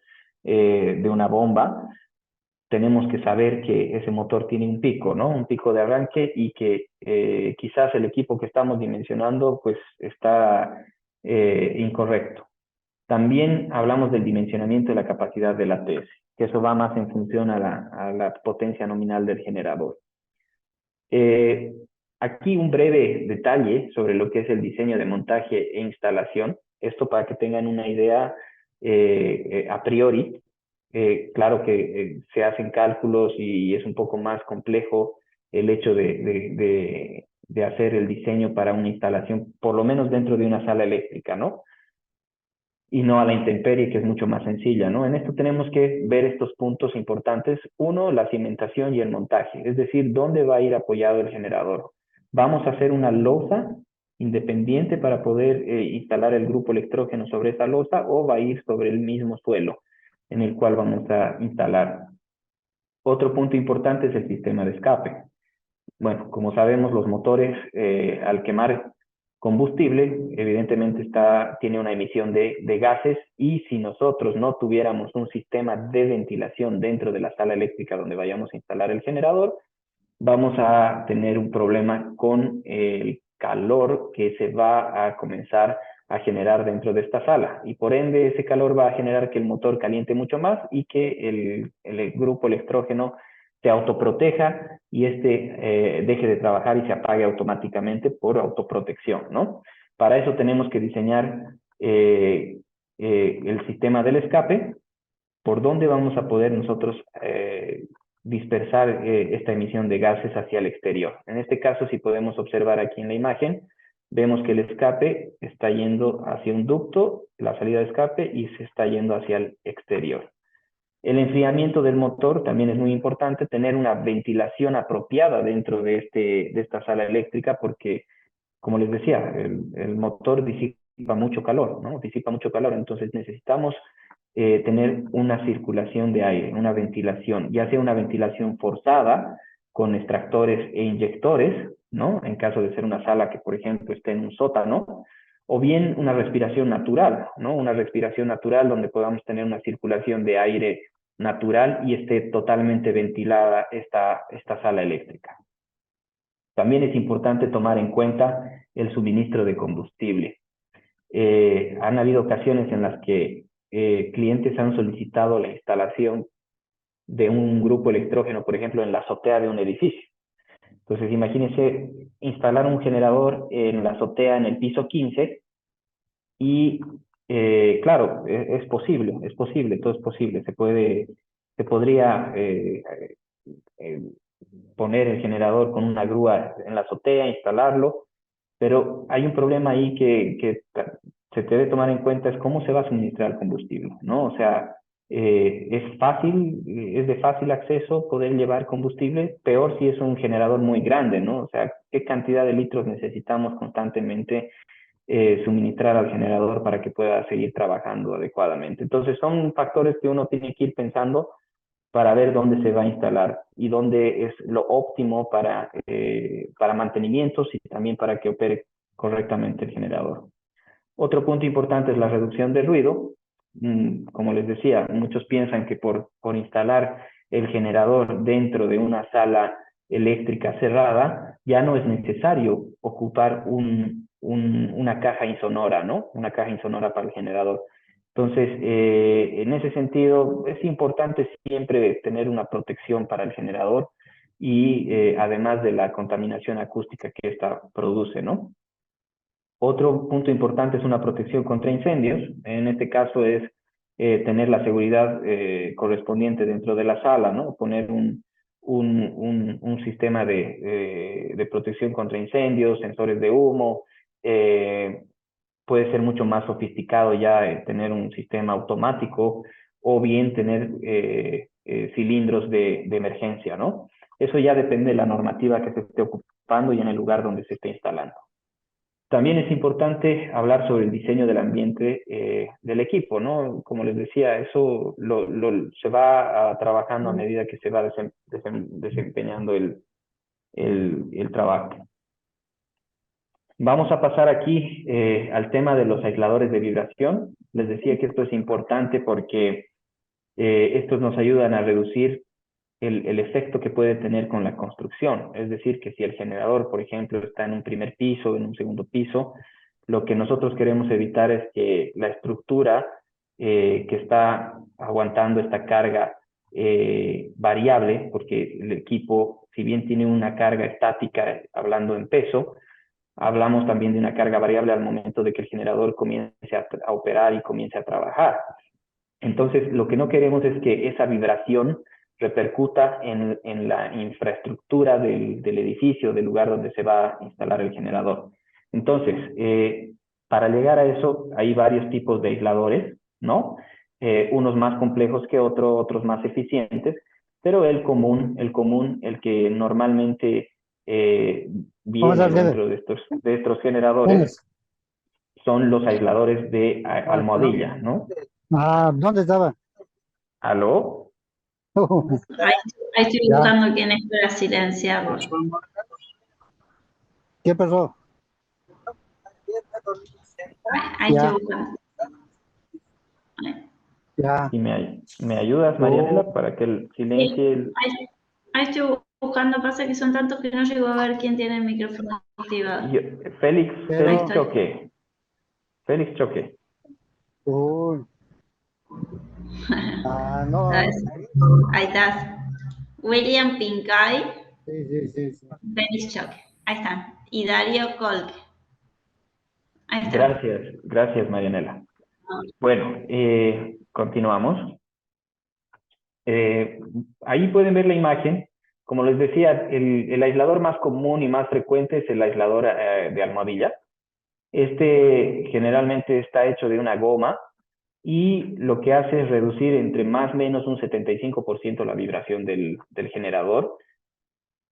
de una bomba, tenemos que saber que ese motor tiene un pico, ¿no? Un pico de arranque y que quizás el equipo que estamos dimensionando pues está incorrecto. También hablamos del dimensionamiento de la capacidad del ATS, que eso va más en función a la potencia nominal del generador. Aquí un breve detalle sobre lo que es el diseño de montaje e instalación. Esto para que tengan una idea a priori. Claro que se hacen cálculos y es un poco más complejo el hecho de hacer el diseño para una instalación, por lo menos dentro de una sala eléctrica, ¿no? y no a la intemperie, que es mucho más sencilla, ¿no? En esto tenemos que ver estos puntos importantes. Uno, la cimentación y el montaje, es decir, dónde va a ir apoyado el generador. ¿Vamos a hacer una losa independiente para poder instalar el grupo electrógeno sobre esa losa, o va a ir sobre el mismo suelo en el cual vamos a instalar? Otro punto importante es el sistema de escape. Bueno, como sabemos, los motores al quemar combustible, evidentemente tiene una emisión de gases, y si nosotros no tuviéramos un sistema de ventilación dentro de la sala eléctrica donde vayamos a instalar el generador, vamos a tener un problema con el calor que se va a comenzar a generar dentro de esta sala, y por ende ese calor va a generar que el motor caliente mucho más y que el grupo electrógeno se autoproteja y deje de trabajar y se apague automáticamente por autoprotección, ¿no? Para eso tenemos que diseñar el sistema del escape, por dónde vamos a poder nosotros dispersar esta emisión de gases hacia el exterior. En este caso, si podemos observar aquí en la imagen, vemos que el escape está yendo hacia un ducto, la salida de escape, y se está yendo hacia el exterior. El enfriamiento del motor también es muy importante, tener una ventilación apropiada dentro de esta sala eléctrica, porque, como les decía, el motor disipa mucho calor, ¿no? Disipa mucho calor, entonces necesitamos tener una circulación de aire, una ventilación, ya sea una ventilación forzada con extractores e inyectores, ¿no? En caso de ser una sala que, por ejemplo, esté en un sótano, o bien una respiración natural, ¿no? Una respiración natural donde podamos tener una circulación de aire natural y esté totalmente ventilada esta sala eléctrica. También es importante tomar en cuenta el suministro de combustible. Han habido ocasiones en las que clientes han solicitado la instalación de un grupo electrógeno, por ejemplo, en la azotea de un edificio. Entonces, imagínense instalar un generador en la azotea en el piso 15 y, claro, es posible, todo es posible. Se podría eh, poner el generador con una grúa en la azotea, instalarlo, pero hay un problema ahí que se debe tomar en cuenta, es cómo se va a suministrar el combustible, ¿no? O sea, es de fácil acceso poder llevar combustible, peor si es un generador muy grande, ¿no? O sea, qué cantidad de litros necesitamos constantemente suministrar al generador para que pueda seguir trabajando adecuadamente. Entonces, son factores que uno tiene que ir pensando para ver dónde se va a instalar y dónde es lo óptimo para mantenimientos y también para que opere correctamente el generador. Otro punto importante es la reducción de ruido. Como les decía, muchos piensan que por instalar el generador dentro de una sala eléctrica cerrada, ya no es necesario ocupar una caja insonora, ¿no? Una caja insonora para el generador. Entonces, en ese sentido, es importante siempre tener una protección para el generador y además de la contaminación acústica que esta produce, ¿no? Otro punto importante es una protección contra incendios. En este caso es tener la seguridad correspondiente dentro de la sala, ¿no? Poner un sistema de protección contra incendios, sensores de humo. Puede ser mucho más sofisticado ya tener un sistema automático, o bien tener cilindros de emergencia, ¿no? Eso ya depende de la normativa que se esté ocupando y en el lugar donde se esté instalando. También es importante hablar sobre el diseño del ambiente del equipo, ¿no? Como les decía, eso se va trabajando a medida que se va desempeñando el trabajo. Vamos a pasar aquí al tema de los aisladores de vibración. Les decía que esto es importante porque estos nos ayudan a reducir el efecto que puede tener con la construcción. Es decir, que si el generador, por ejemplo, está en un primer piso, en un segundo piso, lo que nosotros queremos evitar es que la estructura que está aguantando esta carga variable, porque el equipo, si bien tiene una carga estática, hablando en peso, hablamos también de una carga variable al momento de que el generador comience a operar y comience a trabajar. Entonces, lo que no queremos es que esa vibración repercuta en la infraestructura del edificio, del lugar donde se va a instalar el generador. Entonces, Para llegar a eso hay varios tipos de aisladores, ¿no? Unos más complejos que otros, otros más eficientes, pero el que normalmente ¿Cómo viene estás, jefe? dentro de estos generadores ¿Dónde? son los aisladores de almohadilla, ¿no? Ah, ¿dónde estaba? ¿Aló? Ahí, ahí estoy Ya, buscando quién es para silenciarlo. ¿qué pasó? Ahí estoy Ya, buscando. Ahí. ya. Si me ayudas, Oh, Marianela, para que Sí, silencie el... ahí estoy buscando. Pasa que son tantos que no llego a ver quién tiene el micrófono activado. yo- Félix, Ahí Félix pero, estoy. Choque. Félix Choque. uy, no, ¿Sabes? Ahí estás. William Pincay, sí, sí, sí, sí. Denis Choque. Ahí están. Y Darío Colque. Ahí están. Gracias, gracias, Marianela. Bueno, continuamos. Eh, Ahí pueden ver la imagen. Como les decía, el aislador más común y más frecuente es el aislador de almohadilla. Este generalmente está hecho de una goma y lo que hace es reducir entre más o menos un 75% la vibración del generador,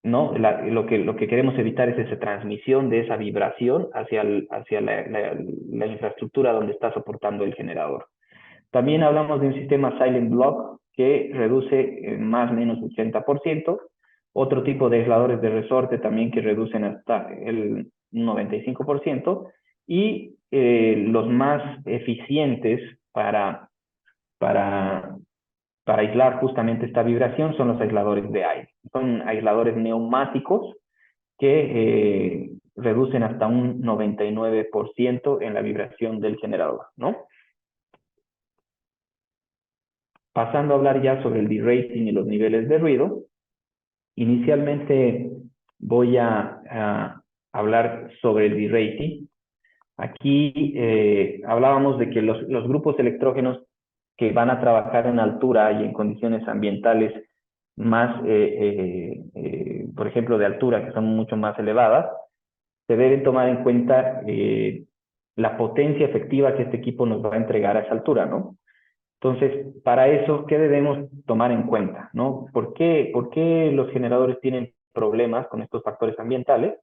¿no? Lo que queremos evitar es esa transmisión de esa vibración hacia la infraestructura donde está soportando el generador. También hablamos de un sistema Silent Block que reduce más o menos 80%. Otro tipo de aisladores de resorte también que reducen hasta el 95%. Y los más eficientes para, para aislar justamente esta vibración son los aisladores de aire. Son aisladores neumáticos que reducen hasta un 99% en la vibración del generador, ¿no? Pasando a hablar ya sobre el derating y los niveles de ruido, inicialmente voy a hablar sobre el derating. Aquí hablábamos de que los grupos electrógenos que van a trabajar en altura y en condiciones ambientales más, por ejemplo, de altura, que son mucho más elevadas, se deben tomar en cuenta la potencia efectiva que este equipo nos va a entregar a esa altura, ¿no? Entonces, para eso, ¿qué debemos tomar en cuenta? ¿No? Por qué los generadores tienen problemas con estos factores ambientales?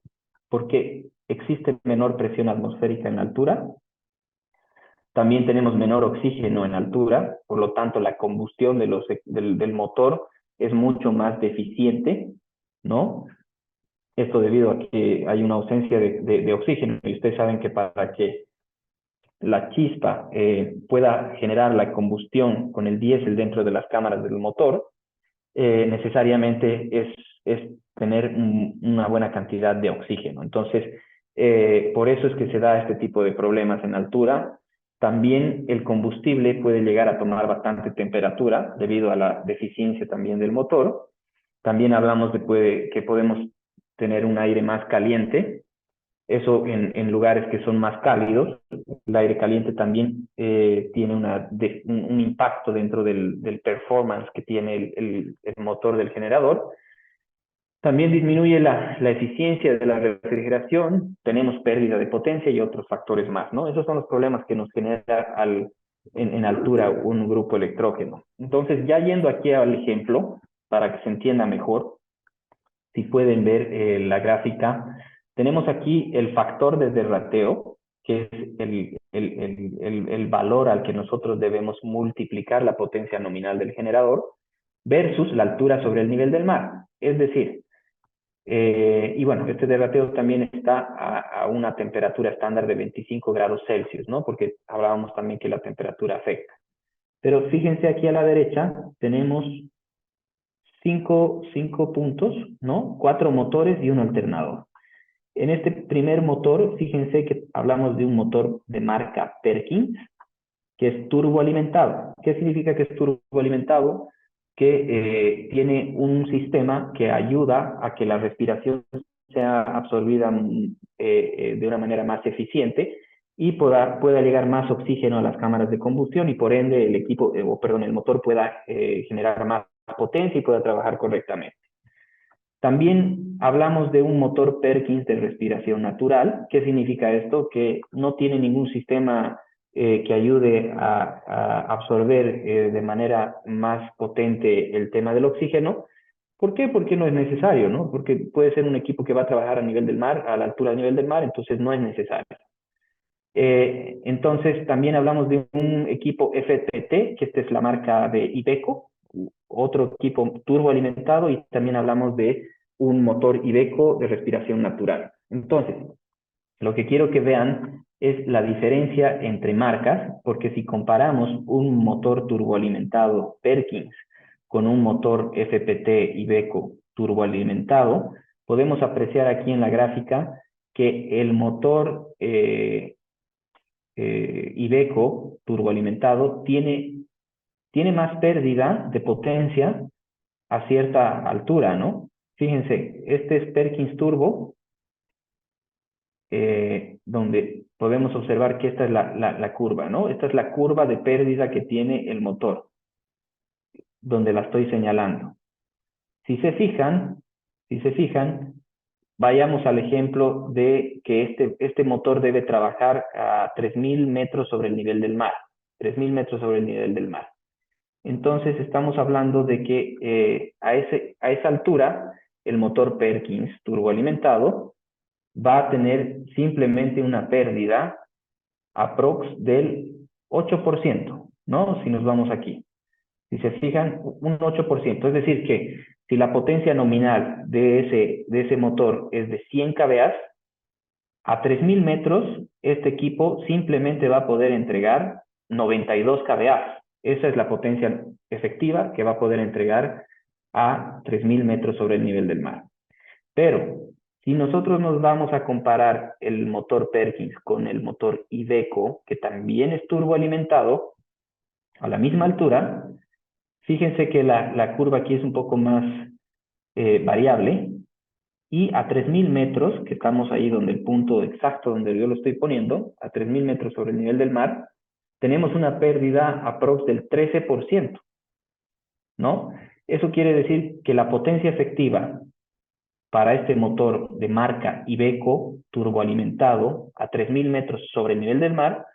Porque existe menor presión atmosférica en altura, también tenemos menor oxígeno en altura, por lo tanto la combustión del motor es mucho más deficiente, ¿no? Esto debido a que hay una ausencia de oxígeno, y ustedes saben que para que la chispa pueda generar la combustión con el diésel dentro de las cámaras del motor, necesariamente es tener una buena cantidad de oxígeno. Entonces, por eso es que se da este tipo de problemas en altura. También el combustible puede llegar a tomar bastante temperatura debido a la deficiencia también del motor. También hablamos de que podemos tener un aire más caliente, eso en lugares que son más cálidos. El aire caliente también tiene un impacto dentro del performance que tiene el motor del generador. También disminuye la eficiencia de la refrigeración, tenemos pérdida de potencia y otros factores más, ¿no? Esos son los problemas que nos genera en altura un grupo electrógeno. Entonces, ya yendo aquí al ejemplo, para que se entienda mejor, si pueden ver la gráfica, tenemos aquí el factor de derrateo, que es el valor al que nosotros debemos multiplicar la potencia nominal del generador, versus la altura sobre el nivel del mar. Es decir, y bueno, este derrateo también está a una temperatura estándar de 25 grados Celsius, ¿no? Porque hablábamos también que la temperatura afecta. Pero fíjense aquí a la derecha, tenemos cinco puntos, ¿no? 4 motores y un alternador. En este primer motor, fíjense que hablamos de un motor de marca Perkins, que es turboalimentado. ¿Qué significa que es turboalimentado? Que tiene un sistema que ayuda a que la respiración sea absorbida de una manera más eficiente y pueda llegar más oxígeno a las cámaras de combustión y por ende el motor pueda generar más potencia y pueda trabajar correctamente. También hablamos de un motor Perkins de respiración natural. ¿Qué significa esto? Que no tiene ningún sistema que ayude a absorber de manera más potente el tema del oxígeno. ¿Por qué? Porque no es necesario, ¿no? Porque puede ser un equipo que va a trabajar a nivel del mar, a la altura del nivel del mar, entonces no es necesario. Entonces también hablamos de un equipo FPT, que esta es la marca de Iveco, otro equipo turboalimentado, y también hablamos de un motor Iveco de respiración natural. Entonces, lo que quiero que vean es la diferencia entre marcas, porque si comparamos un motor turboalimentado Perkins con un motor FPT Iveco turboalimentado, podemos apreciar aquí en la gráfica que el motor Iveco turboalimentado tiene más pérdida de potencia a cierta altura, ¿no? Fíjense, este es Perkins Turbo, donde podemos observar que esta es la curva, ¿no? Esta es la curva de pérdida que tiene el motor, donde la estoy señalando. Si se fijan, vayamos al ejemplo de que este motor debe trabajar a 3.000 metros sobre el nivel del mar. 3.000 metros sobre el nivel del mar. Entonces estamos hablando de que a esa altura el motor Perkins turboalimentado va a tener simplemente una pérdida aprox del 8%, ¿no? Si nos vamos aquí. Si se fijan, un 8%. Es decir que si la potencia nominal de ese motor es de 100 kVA, a 3.000 metros este equipo simplemente va a poder entregar 92 kVA. Esa es la potencia efectiva que va a poder entregar a 3.000 metros sobre el nivel del mar. Pero si nosotros nos vamos a comparar el motor Perkins con el motor Iveco, que también es turboalimentado, a la misma altura, fíjense que la curva aquí es un poco más variable, y a 3.000 metros, que estamos ahí donde el punto exacto donde yo lo estoy poniendo, a 3.000 metros sobre el nivel del mar, tenemos una pérdida aprox del 13%, ¿no? Eso quiere decir que la potencia efectiva para este motor de marca Iveco turboalimentado a 3.000 metros sobre el nivel del mar,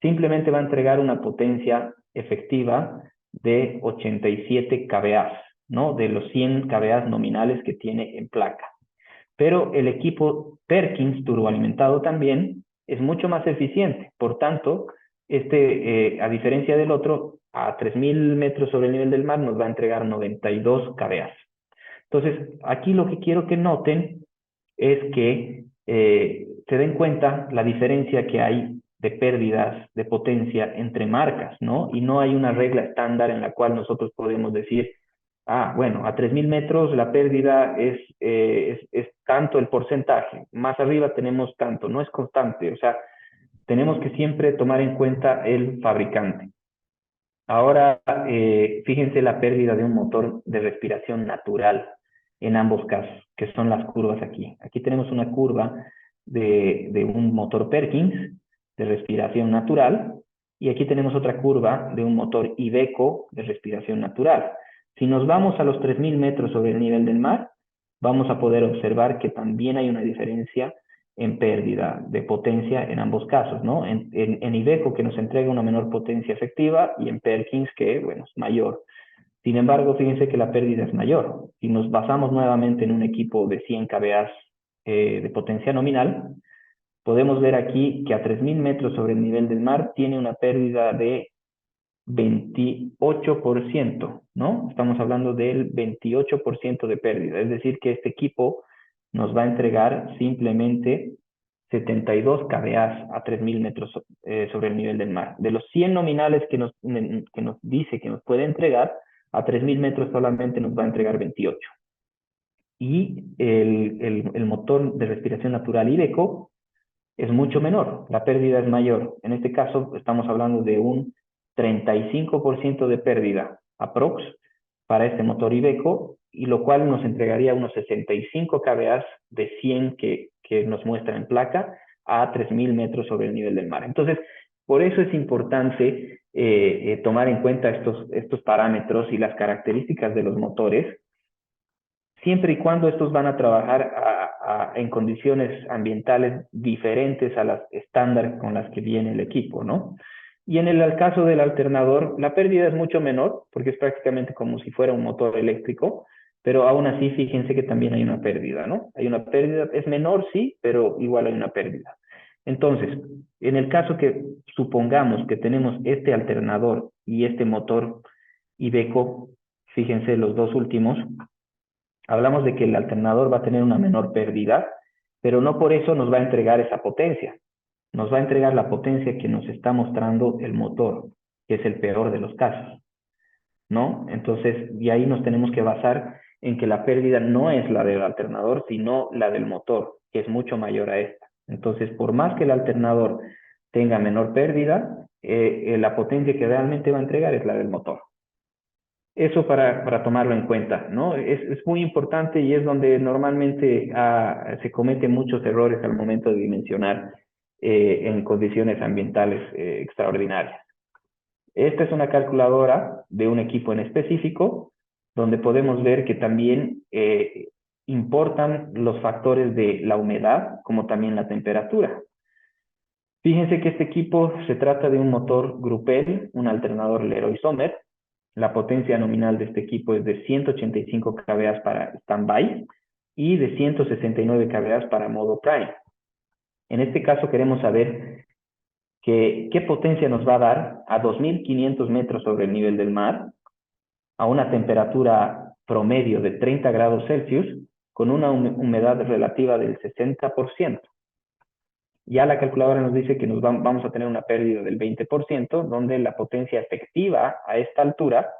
simplemente va a entregar una potencia efectiva de 87 kVA, ¿no? De los 100 kVA nominales que tiene en placa. Pero el equipo Perkins turboalimentado también es mucho más eficiente. Por tanto, a diferencia del otro, a 3.000 metros sobre el nivel del mar nos va a entregar 92 kVA. Entonces, aquí lo que quiero que noten es que se den cuenta la diferencia que hay de pérdidas de potencia entre marcas, ¿no? Y no hay una regla estándar en la cual nosotros podemos decir, bueno, a 3.000 metros la pérdida es tanto el porcentaje, más arriba tenemos tanto, no es constante, o sea, tenemos que siempre tomar en cuenta el fabricante. Ahora, fíjense la pérdida de un motor de respiración natural en ambos casos, que son las curvas aquí. Aquí tenemos una curva de un motor Perkins de respiración natural, y aquí tenemos otra curva de un motor Iveco de respiración natural. Si nos vamos a los 3.000 metros sobre el nivel del mar, vamos a poder observar que también hay una diferencia en pérdida de potencia en ambos casos, ¿no? En Iveco, que nos entrega una menor potencia efectiva, y en Perkins, que, bueno, es mayor. Sin embargo, fíjense que la pérdida es mayor. Si nos basamos nuevamente en un equipo de 100 kVA de potencia nominal, podemos ver aquí que a 3.000 metros sobre el nivel del mar tiene una pérdida de 28%, ¿no? Estamos hablando del 28% de pérdida. Es decir, que este equipo nos va a entregar simplemente 72 kVA a 3.000 metros sobre el nivel del mar. De los 100 nominales que nos dice que nos puede entregar, a 3.000 metros solamente nos va a entregar 28. Y el motor de respiración natural Iveco es mucho menor, la pérdida es mayor. En este caso estamos hablando de un 35% de pérdida aprox para este motor Iveco, y lo cual nos entregaría unos 65 kVA de 100 que nos muestra en placa a 3.000 metros sobre el nivel del mar. Entonces, por eso es importante tomar en cuenta estos parámetros y las características de los motores, siempre y cuando estos van a trabajar en condiciones ambientales diferentes a las estándar con las que viene el equipo, ¿no? Y en el caso del alternador, la pérdida es mucho menor, porque es prácticamente como si fuera un motor eléctrico, pero aún así fíjense que también hay una pérdida, ¿no? Hay una pérdida, es menor sí, pero igual hay una pérdida. Entonces, en el caso que supongamos que tenemos este alternador y este motor Iveco, fíjense los dos últimos, hablamos de que el alternador va a tener una menor pérdida, pero no por eso nos va a entregar esa potencia. Nos va a entregar la potencia que nos está mostrando el motor, que es el peor de los casos, ¿no? Entonces, y ahí nos tenemos que basar en que la pérdida no es la del alternador, sino la del motor, que es mucho mayor a esta. Entonces, por más que el alternador tenga menor pérdida, la potencia que realmente va a entregar es la del motor. Eso para tomarlo en cuenta, ¿no? Es muy importante y es donde normalmente se cometen muchos errores al momento de dimensionar en condiciones ambientales extraordinarias. Esta es una calculadora de un equipo en específico, donde podemos ver que también importan los factores de la humedad, como también la temperatura. Fíjense que este equipo se trata de un motor Grupel, un alternador Leroy Sommer. La potencia nominal de este equipo es de 185 kVA para standby y de 169 kVA para modo prime. En este caso queremos saber qué potencia nos va a dar a 2.500 metros sobre el nivel del mar, a una temperatura promedio de 30 grados Celsius, con una humedad relativa del 60%. Ya la calculadora nos dice que vamos a tener una pérdida del 20%, donde la potencia efectiva a esta altura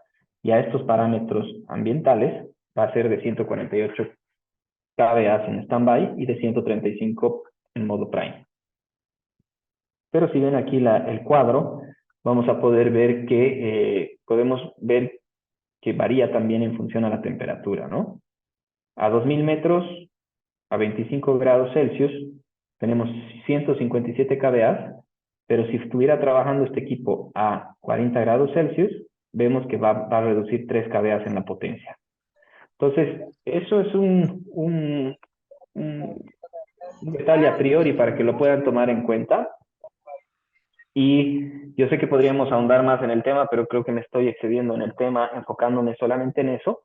y a estos parámetros ambientales va a ser de 148 kVA en standby y de 135 en modo prime. Pero si ven aquí el cuadro, vamos a poder ver que podemos ver que varía también en función a la temperatura, ¿no? A 2.000 metros, a 25 grados Celsius, tenemos 157 kVA, pero si estuviera trabajando este equipo a 40 grados Celsius, vemos que va a reducir 3 kVA en la potencia. Entonces, eso es un detalle a priori para que lo puedan tomar en cuenta. Y yo sé que podríamos ahondar más en el tema, pero creo que me estoy excediendo en el tema, enfocándome solamente en eso.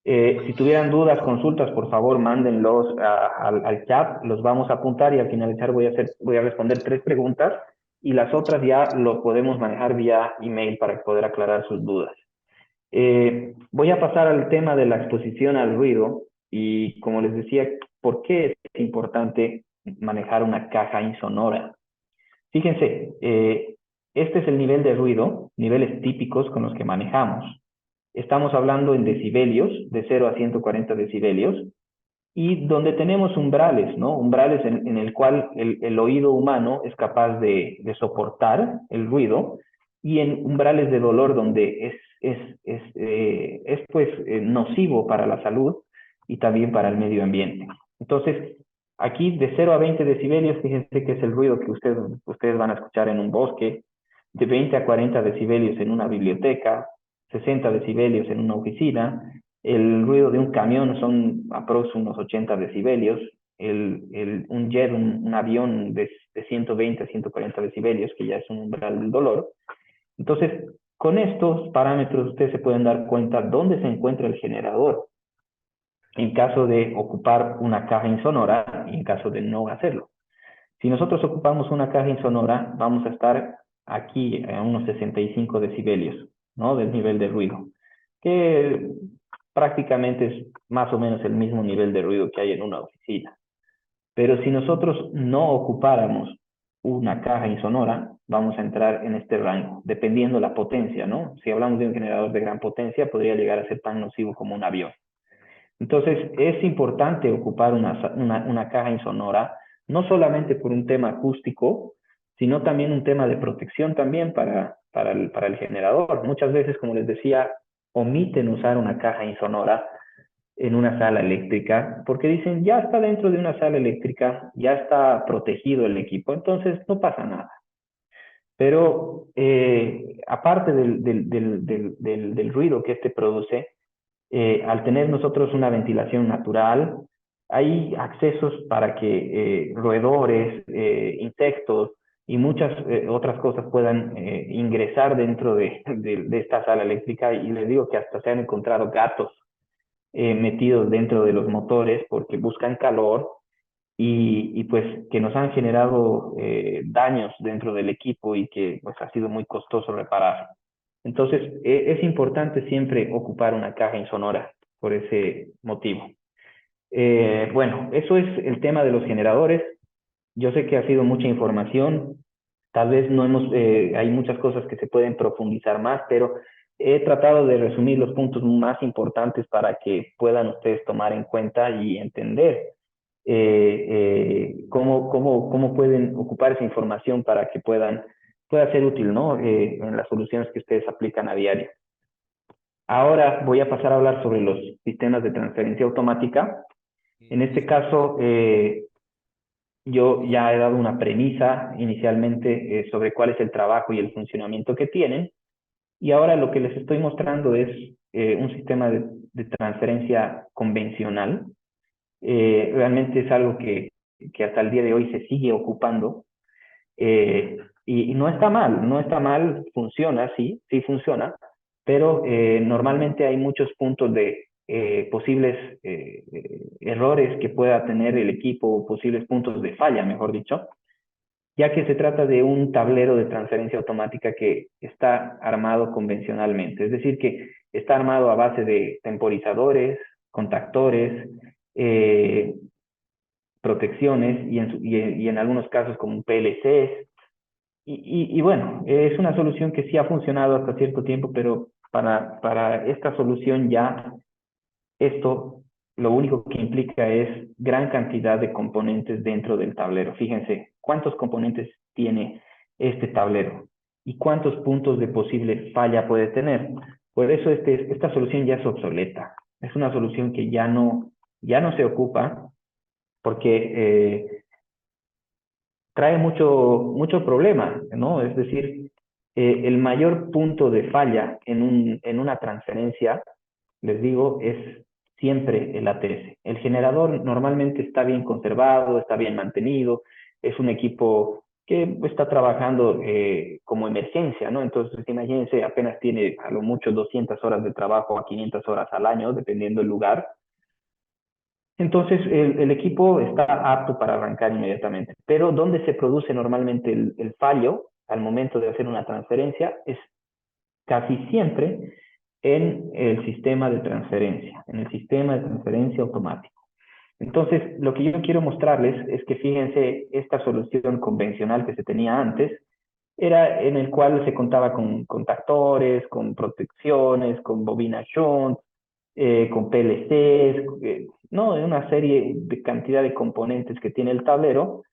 Si tuvieran dudas, consultas, por favor, mándenlos al chat, los vamos a apuntar y al finalizar voy a responder 3 preguntas y las otras ya lo podemos manejar vía email para poder aclarar sus dudas. Voy a pasar al tema de la exposición al ruido y como les decía, ¿por qué es importante manejar una caja insonora? Fíjense, este es el nivel de ruido, niveles típicos con los que manejamos. Estamos hablando en decibelios, de 0 a 140 decibelios, y donde tenemos umbrales, ¿no? Umbrales en el cual el oído humano es capaz de soportar el ruido, y en umbrales de dolor donde es nocivo para la salud y también para el medio ambiente. Entonces, aquí de 0 a 20 decibelios, fíjense que es el ruido que ustedes van a escuchar en un bosque, de 20 a 40 decibelios en una biblioteca, 60 decibelios en una oficina, el ruido de un camión son aproximadamente unos 80 decibelios, un jet, un avión de 120 a 140 decibelios, que ya es un umbral del dolor. Entonces, con estos parámetros ustedes se pueden dar cuenta dónde se encuentra el generador en caso de ocupar una caja insonora y en caso de no hacerlo. Si nosotros ocupamos una caja insonora, vamos a estar aquí a unos 65 decibelios, ¿no? Del nivel de ruido, que prácticamente es más o menos el mismo nivel de ruido que hay en una oficina. Pero si nosotros no ocupáramos una caja insonora, vamos a entrar en este rango, dependiendo la potencia, ¿no? Si hablamos de un generador de gran potencia, podría llegar a ser tan nocivo como un avión. Entonces, es importante ocupar una caja insonora, no solamente por un tema acústico, sino también un tema de protección también para el generador. Muchas veces, como les decía, omiten usar una caja insonora en una sala eléctrica, porque dicen, ya está dentro de una sala eléctrica, ya está protegido el equipo, entonces no pasa nada. Pero aparte del ruido que este produce, Al tener nosotros una ventilación natural, hay accesos para que roedores, insectos y muchas otras cosas puedan ingresar dentro de esta sala eléctrica, y les digo que hasta se han encontrado gatos metidos dentro de los motores porque buscan calor, y pues que nos han generado daños dentro del equipo y que pues ha sido muy costoso reparar. Entonces, es importante siempre ocupar una caja insonora por ese motivo. Bueno, eso es el tema de los generadores. Yo sé que ha sido mucha información, tal vez no hemos, hay muchas cosas que se pueden profundizar más, pero he tratado de resumir los puntos más importantes para que puedan ustedes tomar en cuenta y entender cómo pueden ocupar esa información para que pueda ser útil, ¿no? En las soluciones que ustedes aplican a diario. Ahora voy a pasar a hablar sobre los sistemas de transferencia automática. En este caso, yo ya he dado una premisa inicialmente sobre cuál es el trabajo y el funcionamiento que tienen, y ahora lo que les estoy mostrando es un sistema de transferencia convencional. Realmente es algo que hasta el día de hoy se sigue ocupando, y no está mal, funciona, sí funciona, pero normalmente hay muchos puntos de posibles errores que pueda tener el equipo, posibles puntos de falla, mejor dicho, ya que se trata de un tablero de transferencia automática que está armado convencionalmente, es decir, que está armado a base de temporizadores, contactores, protecciones y en algunos casos como PLCs. Y bueno, es una solución que sí ha funcionado hasta cierto tiempo, pero para esta solución ya esto lo único que implica es gran cantidad de componentes dentro del tablero. Fíjense cuántos componentes tiene este tablero y cuántos puntos de posible falla puede tener. Por eso esta solución ya es obsoleta. Es una solución que ya no se ocupa porque trae mucho problema, ¿no? Es decir, el mayor punto de falla en una transferencia, les digo, es siempre el ATS. El generador normalmente está bien conservado, está bien mantenido, es un equipo que está trabajando como emergencia, ¿no? Entonces, imagínense, apenas tiene a lo mucho 200 horas de trabajo a 500 horas al año, dependiendo del lugar. Entonces, el equipo está apto para arrancar inmediatamente. Pero donde se produce normalmente el fallo al momento de hacer una transferencia es casi siempre en el sistema de transferencia, en el sistema de transferencia automático. Entonces, lo que yo quiero mostrarles es que, fíjense, esta solución convencional que se tenía antes era en el cual se contaba con contactores, con protecciones, con bobina shunt, con PLCs, no, una serie de cantidad de componentes que tiene el tablero,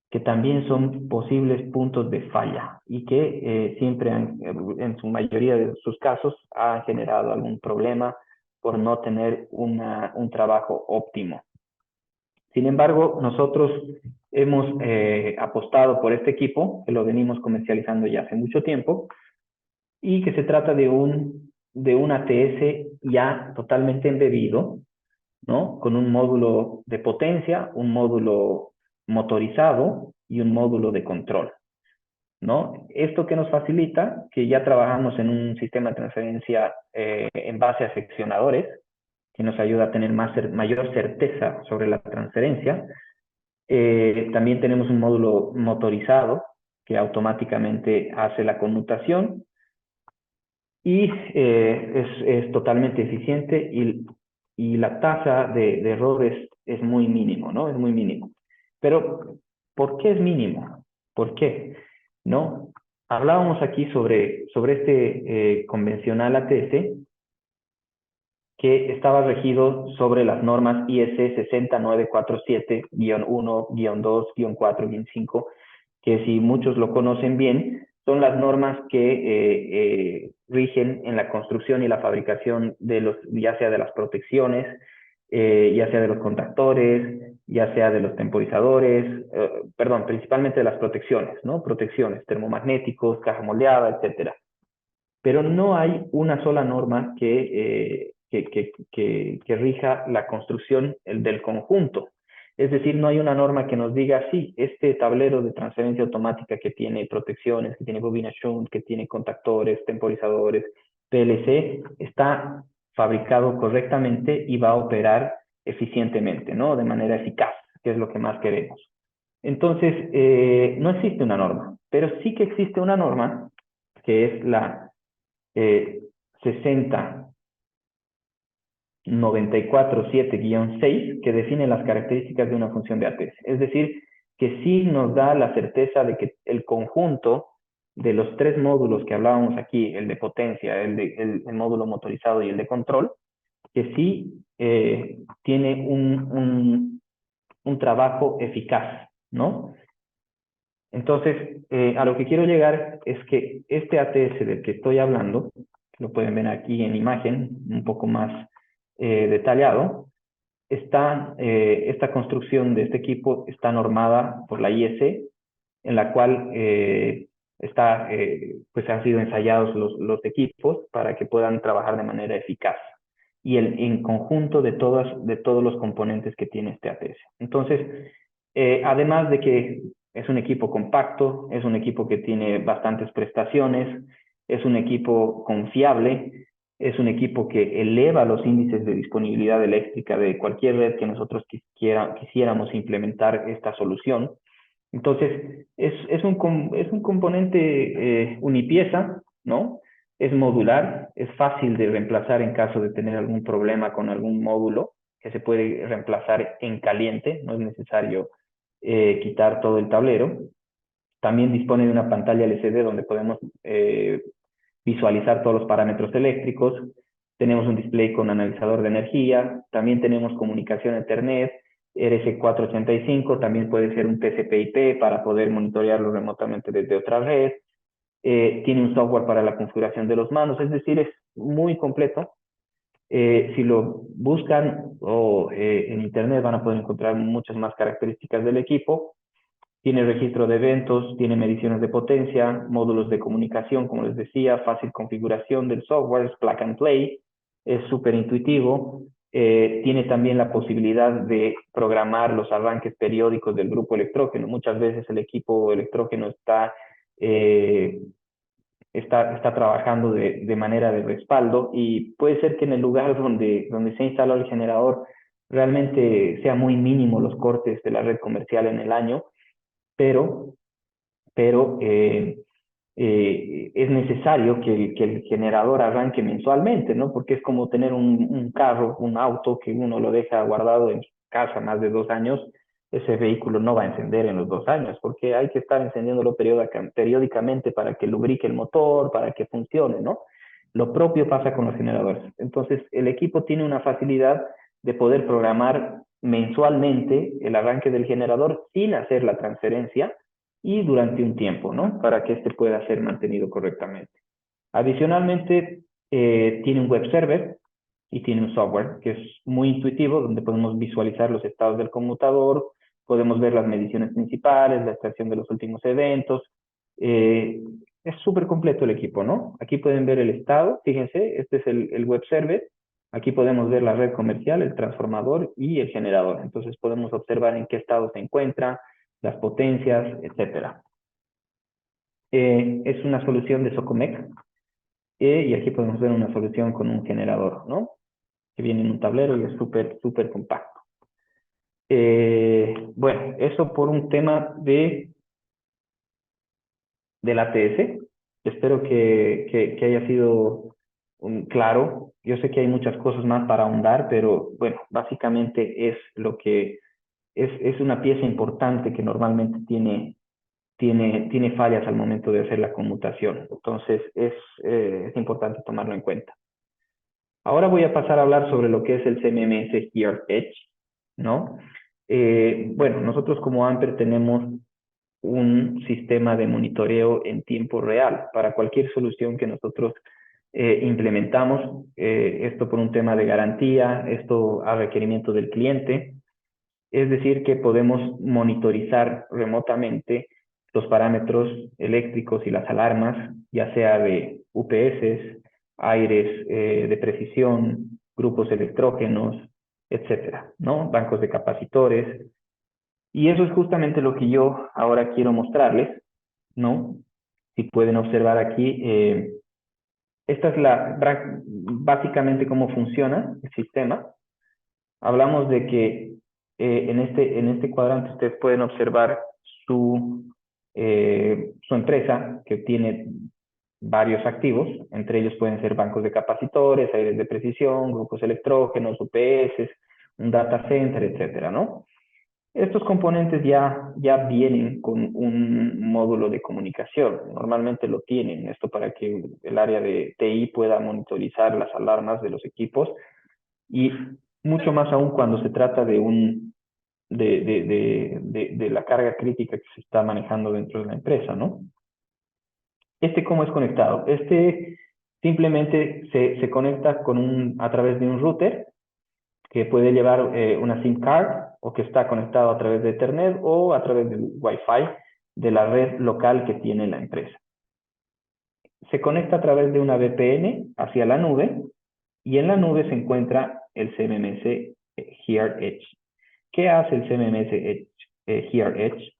que también son posibles puntos de falla y que siempre en su mayoría de sus casos han generado algún problema por no tener un trabajo óptimo. Sin embargo, nosotros hemos apostado por este equipo, que lo venimos comercializando ya hace mucho tiempo, y que se trata de un ATS ya totalmente embebido, ¿no? Con un módulo de potencia, un módulo motorizado y un módulo de control, ¿no? Esto que nos facilita, que ya trabajamos en un sistema de transferencia en base a seccionadores, que nos ayuda a tener mayor certeza sobre la transferencia. También tenemos un módulo motorizado que automáticamente hace la conmutación y es totalmente eficiente, y la tasa de errores es muy mínimo, ¿no? Es muy mínimo. Pero, ¿por qué es mínimo? ¿Por qué? ¿No? Hablábamos aquí sobre este convencional ATS que estaba regido sobre las normas IEC 60947-1-2-4-5, que si muchos lo conocen bien, son las normas que rigen en la construcción y la fabricación de ya sea de las protecciones, ya sea de los contactores, ya sea de los temporizadores, perdón, principalmente de las protecciones, ¿no? Protecciones, termomagnéticos, caja moldeada, etcétera. Pero no hay una sola norma que que rija la construcción del conjunto. Es decir, no hay una norma que nos diga, sí, este tablero de transferencia automática que tiene protecciones, que tiene bobina shunt, que tiene contactores, temporizadores, PLC, está fabricado correctamente y va a operar eficientemente, ¿no? De manera eficaz, que es lo que más queremos. Entonces, no existe una norma, pero sí que existe una norma, que es la 6094-7-6, que define las características de una función de ATS. Es decir, que sí nos da la certeza de que el conjunto de los tres módulos que hablábamos aquí, el de potencia, el módulo motorizado y el de control, que sí tiene un trabajo eficaz, ¿no? Entonces, a lo que quiero llegar es que este ATS del que estoy hablando, lo pueden ver aquí en imagen, un poco más detallado, esta construcción de este equipo está normada por la IEC, en la cual pues han sido ensayados los equipos para que puedan trabajar de manera eficaz y en conjunto de todos los componentes que tiene este ATS. Entonces, además de que es un equipo compacto, es un equipo que tiene bastantes prestaciones, es un equipo confiable, es un equipo que eleva los índices de disponibilidad eléctrica de cualquier red que nosotros quisiéramos implementar esta solución. Entonces, es un componente unipieza, ¿no? Es modular, es fácil de reemplazar en caso de tener algún problema con algún módulo, que se puede reemplazar en caliente, no es necesario quitar todo el tablero. También dispone de una pantalla LCD donde podemos visualizar todos los parámetros eléctricos. Tenemos un display con analizador de energía. También tenemos comunicación Ethernet, RS485. También puede ser un TCP/IP para poder monitorearlo remotamente desde otra red. Tiene un software para la configuración de los mandos. Es decir, es muy completo. Si lo buscan en internet van a poder encontrar muchas más características del equipo. Tiene registro de eventos, tiene mediciones de potencia, módulos de comunicación, como les decía, fácil configuración del software, es plug and play, es súper intuitivo. Tiene también la posibilidad de programar los arranques periódicos del grupo electrógeno. Muchas veces el equipo electrógeno está trabajando de manera de respaldo y puede ser que en el lugar donde se ha instalado el generador realmente sea muy mínimo los cortes de la red comercial en el año, pero es necesario que el generador arranque mensualmente, ¿no? Porque es como tener un carro, un auto que uno lo deja guardado en su casa más de 2 años, ese vehículo no va a encender en los 2 años, porque hay que estar encendiéndolo periódicamente para que lubrique el motor, para que funcione, ¿no? Lo propio pasa con los generadores. Entonces, el equipo tiene una facilidad de poder programar mensualmente el arranque del generador sin hacer la transferencia y durante un tiempo, ¿no? Para que este pueda ser mantenido correctamente. Adicionalmente, tiene un web server y tiene un software que es muy intuitivo, donde podemos visualizar los estados del conmutador, podemos ver las mediciones principales, la extracción de los últimos eventos. Es súper completo el equipo, ¿no? Aquí pueden ver el estado, fíjense, este es el web server. Aquí podemos ver la red comercial, el transformador y el generador. Entonces podemos observar en qué estado se encuentra, las potencias, etc. Es una solución de Socomec. Y aquí podemos ver una solución con un generador, ¿no? Que viene en un tablero y es súper, súper compacto. Bueno, eso por un tema del ATS. Espero que haya sido claro. Yo sé que hay muchas cosas más para ahondar, pero bueno, básicamente es lo que es una pieza importante que normalmente tiene fallas al momento de hacer la conmutación. Entonces es importante tomarlo en cuenta. Ahora voy a pasar a hablar sobre lo que es el CMMS Here Edge, ¿no? Bueno, nosotros como Amper tenemos un sistema de monitoreo en tiempo real para cualquier solución que nosotros implementamos, esto por un tema de garantía, esto a requerimiento del cliente, es decir, que podemos monitorizar remotamente los parámetros eléctricos y las alarmas, ya sea de UPS, aires de precisión, grupos electrógenos, etcétera, ¿no? Bancos de capacitores. Y eso es justamente lo que yo ahora quiero mostrarles, ¿no? Si pueden observar aquí, esta es básicamente cómo funciona el sistema. Hablamos de que en este cuadrante ustedes pueden observar su empresa, que tiene varios activos. Entre ellos pueden ser bancos de capacitores, aires de precisión, grupos electrógenos, UPS, un data center, etcétera, ¿no? Estos componentes ya vienen con un módulo de comunicación. Normalmente lo tienen, esto para que el área de TI pueda monitorizar las alarmas de los equipos, y mucho más aún cuando se trata de la carga crítica que se está manejando dentro de la empresa, ¿no? ¿Cómo es conectado? Simplemente se conecta a través de un router que puede llevar una SIM card, o que está conectado a través de Ethernet o a través del Wi-Fi de la red local que tiene la empresa. Se conecta a través de una VPN hacia la nube, y en la nube se encuentra el CMMS Here Edge. ¿Qué hace el CMMS Here Edge?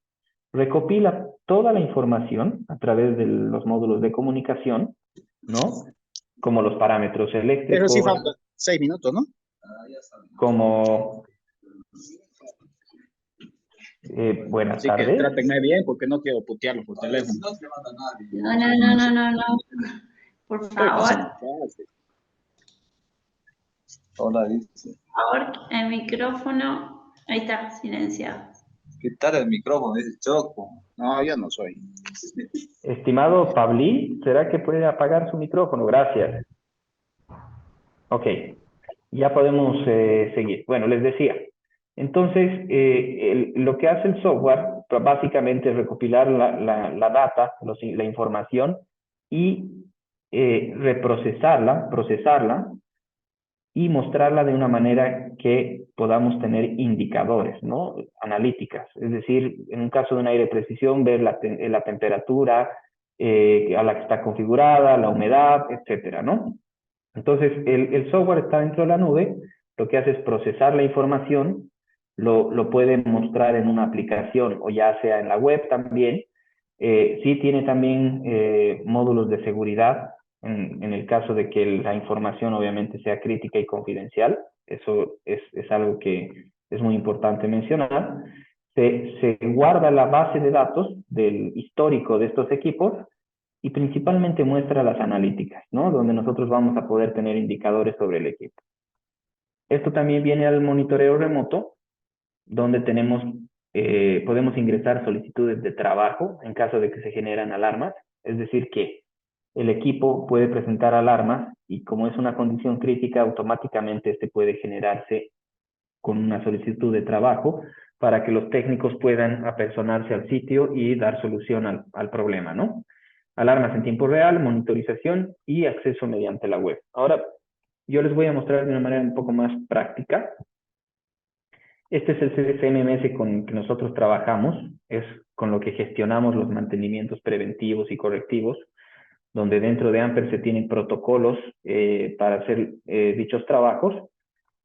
Recopila toda la información a través de los módulos de comunicación, ¿no? Como los parámetros eléctricos. Pero sí falta 6 minutos, ¿no? Como... buenas Así tardes. que trátenme bien porque no quiero putearlo por teléfono. No. Por Estoy favor, pasando clase. Hola, dice. por favor, el micrófono. Ahí está, silenciado. Quitar el micrófono, dice Choco. No, yo no soy. Estimado Pablí, ¿será que puede apagar su micrófono? Gracias. Ok, ya podemos seguir. Bueno, les decía. Entonces, lo que hace el software básicamente es recopilar la data, la información, y procesarla y mostrarla de una manera que podamos tener indicadores, ¿no? Analíticas. Es decir, en un caso de un aire de precisión, ver la temperatura a la que está configurada, la humedad, etcétera, ¿no? Entonces, el software está dentro de la nube. Lo que hace es procesar la información, lo puede mostrar en una aplicación o ya sea en la web también. Sí tiene también módulos de seguridad en el caso de que la información obviamente sea crítica y confidencial. Eso es algo que es muy importante mencionar. Se guarda la base de datos del histórico de estos equipos, y principalmente muestra las analíticas, ¿no? Donde nosotros vamos a poder tener indicadores sobre el equipo. Esto también viene al monitoreo remoto, donde podemos ingresar solicitudes de trabajo en caso de que se generan alarmas. Es decir, que el equipo puede presentar alarmas, y como es una condición crítica, automáticamente puede generarse con una solicitud de trabajo para que los técnicos puedan apersonarse al sitio y dar solución al problema, ¿no? Alarmas en tiempo real, monitorización y acceso mediante la web. Ahora, yo les voy a mostrar de una manera un poco más práctica. Este es el CMMS con que nosotros trabajamos, es con lo que gestionamos los mantenimientos preventivos y correctivos, donde dentro de Amper se tienen protocolos para hacer dichos trabajos,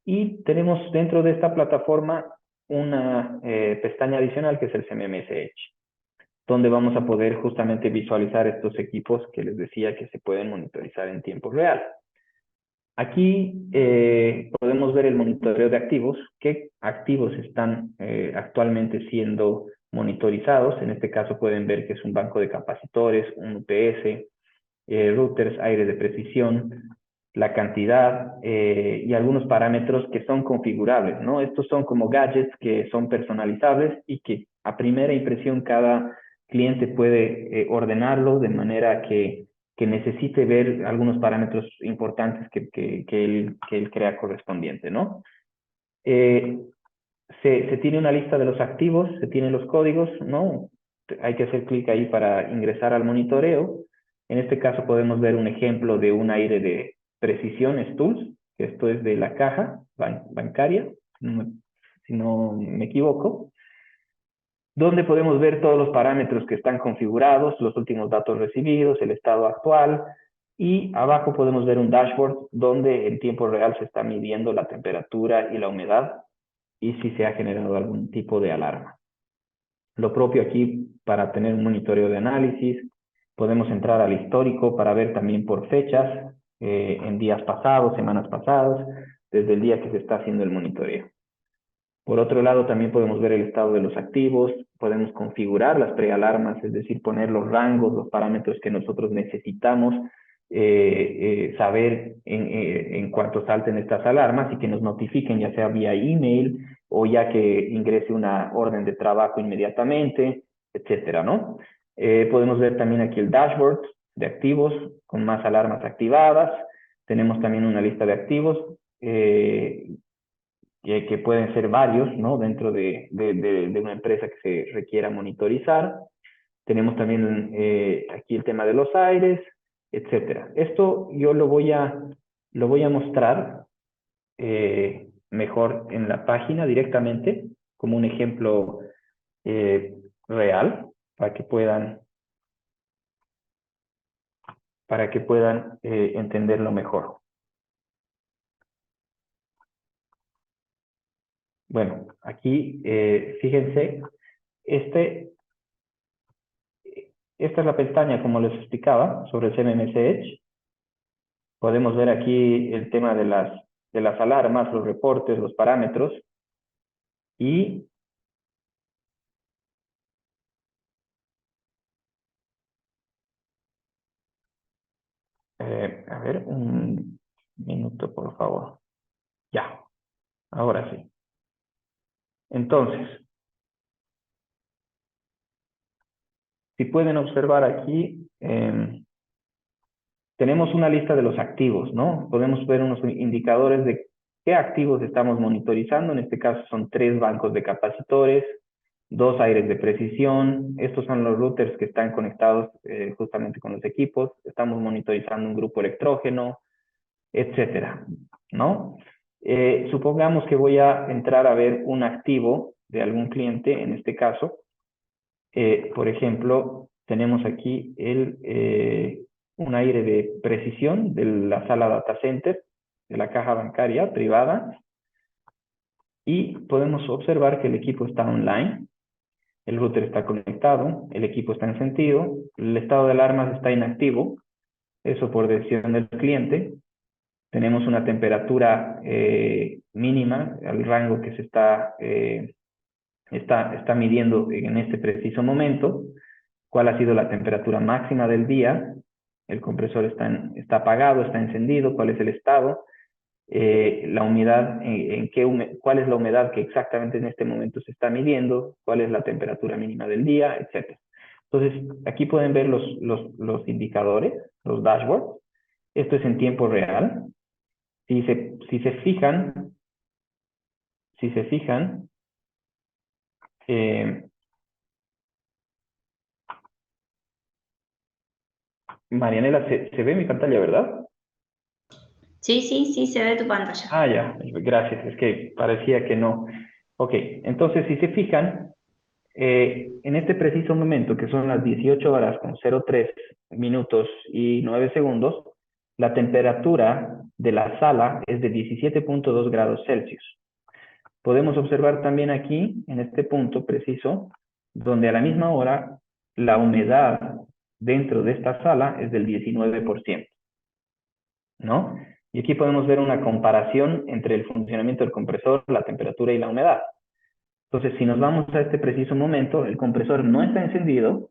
y tenemos dentro de esta plataforma una pestaña adicional que es el CMMS Edge, donde vamos a poder justamente visualizar estos equipos que les decía que se pueden monitorizar en tiempo real. Aquí podemos ver el monitoreo de activos, qué activos están actualmente siendo monitorizados. En este caso pueden ver que es un banco de capacitores, un UPS, routers, aire de precisión, la cantidad y algunos parámetros que son configurables, ¿no? Estos son como gadgets que son personalizables y que a primera impresión cada cliente puede ordenarlo de manera que necesite ver algunos parámetros importantes que él crea correspondiente, ¿no? Se tiene una lista de los activos, se tienen los códigos, ¿no? Hay que hacer clic ahí para ingresar al monitoreo. En este caso podemos ver un ejemplo de un aire de precisión, Stulz, que esto es de la caja bancaria, si no me equivoco, donde podemos ver todos los parámetros que están configurados, los últimos datos recibidos, el estado actual, Y abajo podemos ver un dashboard donde en tiempo real se está midiendo la temperatura y la humedad y si se ha generado algún tipo de alarma. Lo propio aquí para tener un monitoreo de análisis. Podemos entrar al histórico para ver también por fechas, en días pasados, semanas pasadas, desde el día que se está haciendo el monitoreo. Por otro lado, también podemos ver el estado de los activos, podemos configurar las prealarmas, es decir, poner los rangos, los parámetros que nosotros necesitamos saber en cuanto salten estas alarmas y que nos notifiquen, ya sea vía email o ya que ingrese una orden de trabajo inmediatamente, etcétera, ¿no? Podemos ver también aquí el dashboard de activos con más alarmas activadas. Tenemos también una lista de activos que pueden ser varios, ¿no? Dentro de una empresa que se requiera monitorizar. Tenemos también aquí el tema de los aires, etcétera. Esto yo lo voy a mostrar mejor en la página directamente, como un ejemplo real, para que puedan entenderlo mejor. Bueno, aquí fíjense, esta es la pestaña, como les explicaba, sobre el CMMS Edge. Podemos ver aquí el tema de las alarmas, los reportes, los parámetros. Y a ver, un minuto, por favor. Ya, ahora sí. Entonces, si pueden observar aquí, tenemos una lista de los activos, ¿no? Podemos ver unos indicadores de qué activos estamos monitorizando. En este caso son 3 bancos de capacitores, 2 aires de precisión. Estos son los routers que están conectados justamente con los equipos. Estamos monitorizando un grupo electrógeno, etcétera, ¿no? Supongamos que voy a entrar a ver un activo de algún cliente, en este caso. Por ejemplo, tenemos aquí un aire de precisión de la sala data center, de la caja bancaria privada, y podemos observar que el equipo está online, el router está conectado, el equipo está encendido, el estado de alarmas está inactivo, eso por decisión del cliente. Tenemos una temperatura mínima, al rango que se está midiendo en este preciso momento. Cuál ha sido la temperatura máxima del día, el compresor está apagado, está encendido, cuál es el estado, la humedad, cuál es la humedad que exactamente en este momento se está midiendo, cuál es la temperatura mínima del día, etc. Entonces, aquí pueden ver los indicadores, los dashboards. Esto es en tiempo real. Si se fijan, Marianela, se ve mi pantalla, ¿verdad? Sí, sí, se ve tu pantalla. Ah, ya, gracias, es que parecía que no. Ok, entonces si se fijan, en este preciso momento, que son las 18 horas con 03 minutos y 9 segundos, la temperatura de la sala es de 17.2 grados Celsius. Podemos observar también aquí, en este punto preciso, donde a la misma hora la humedad dentro de esta sala es del 19%, ¿no? Y aquí podemos ver una comparación entre el funcionamiento del compresor, la temperatura y la humedad. Entonces, si nos vamos a este preciso momento, el compresor no está encendido,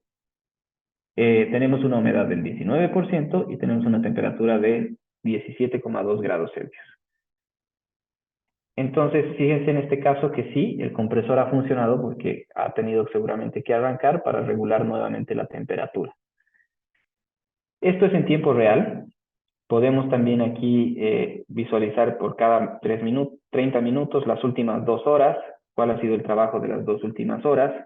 tenemos una humedad del 19% y tenemos una temperatura de 17,2 grados Celsius. Entonces, fíjense en este caso que sí, el compresor ha funcionado porque ha tenido seguramente que arrancar para regular nuevamente la temperatura. Esto es en tiempo real. Podemos también aquí visualizar por cada 30 minutos las últimas 2 horas, cuál ha sido el trabajo de las 2 últimas horas.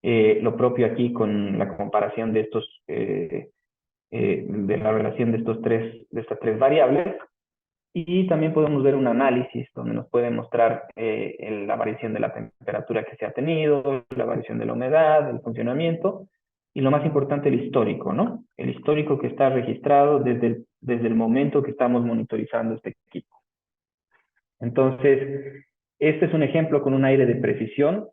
Lo propio aquí con la comparación de de la relación de estas tres variables. Y también podemos ver un análisis donde nos puede mostrar la variación de la temperatura que se ha tenido, la variación de la humedad, el funcionamiento, y lo más importante, el histórico, ¿no? El histórico que está registrado desde el momento que estamos monitorizando este equipo. Entonces, este es un ejemplo con un aire de precisión.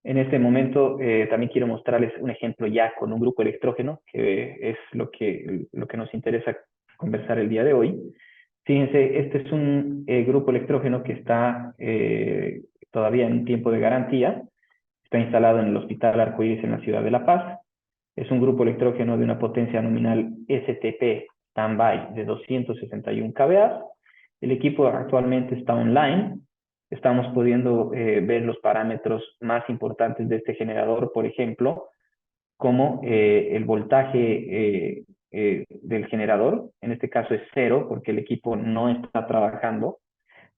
En este momento también quiero mostrarles un ejemplo ya con un grupo electrógeno, que es lo que nos interesa conversar el día de hoy. Fíjense, este es un grupo electrógeno que está todavía en tiempo de garantía. Está instalado en el Hospital Arcoíris en la ciudad de La Paz. Es un grupo electrógeno de una potencia nominal STP standby de 261 kVA. El equipo actualmente está online. Estamos pudiendo ver los parámetros más importantes de este generador, por ejemplo, como el voltaje del generador. En este caso es 0, porque el equipo no está trabajando.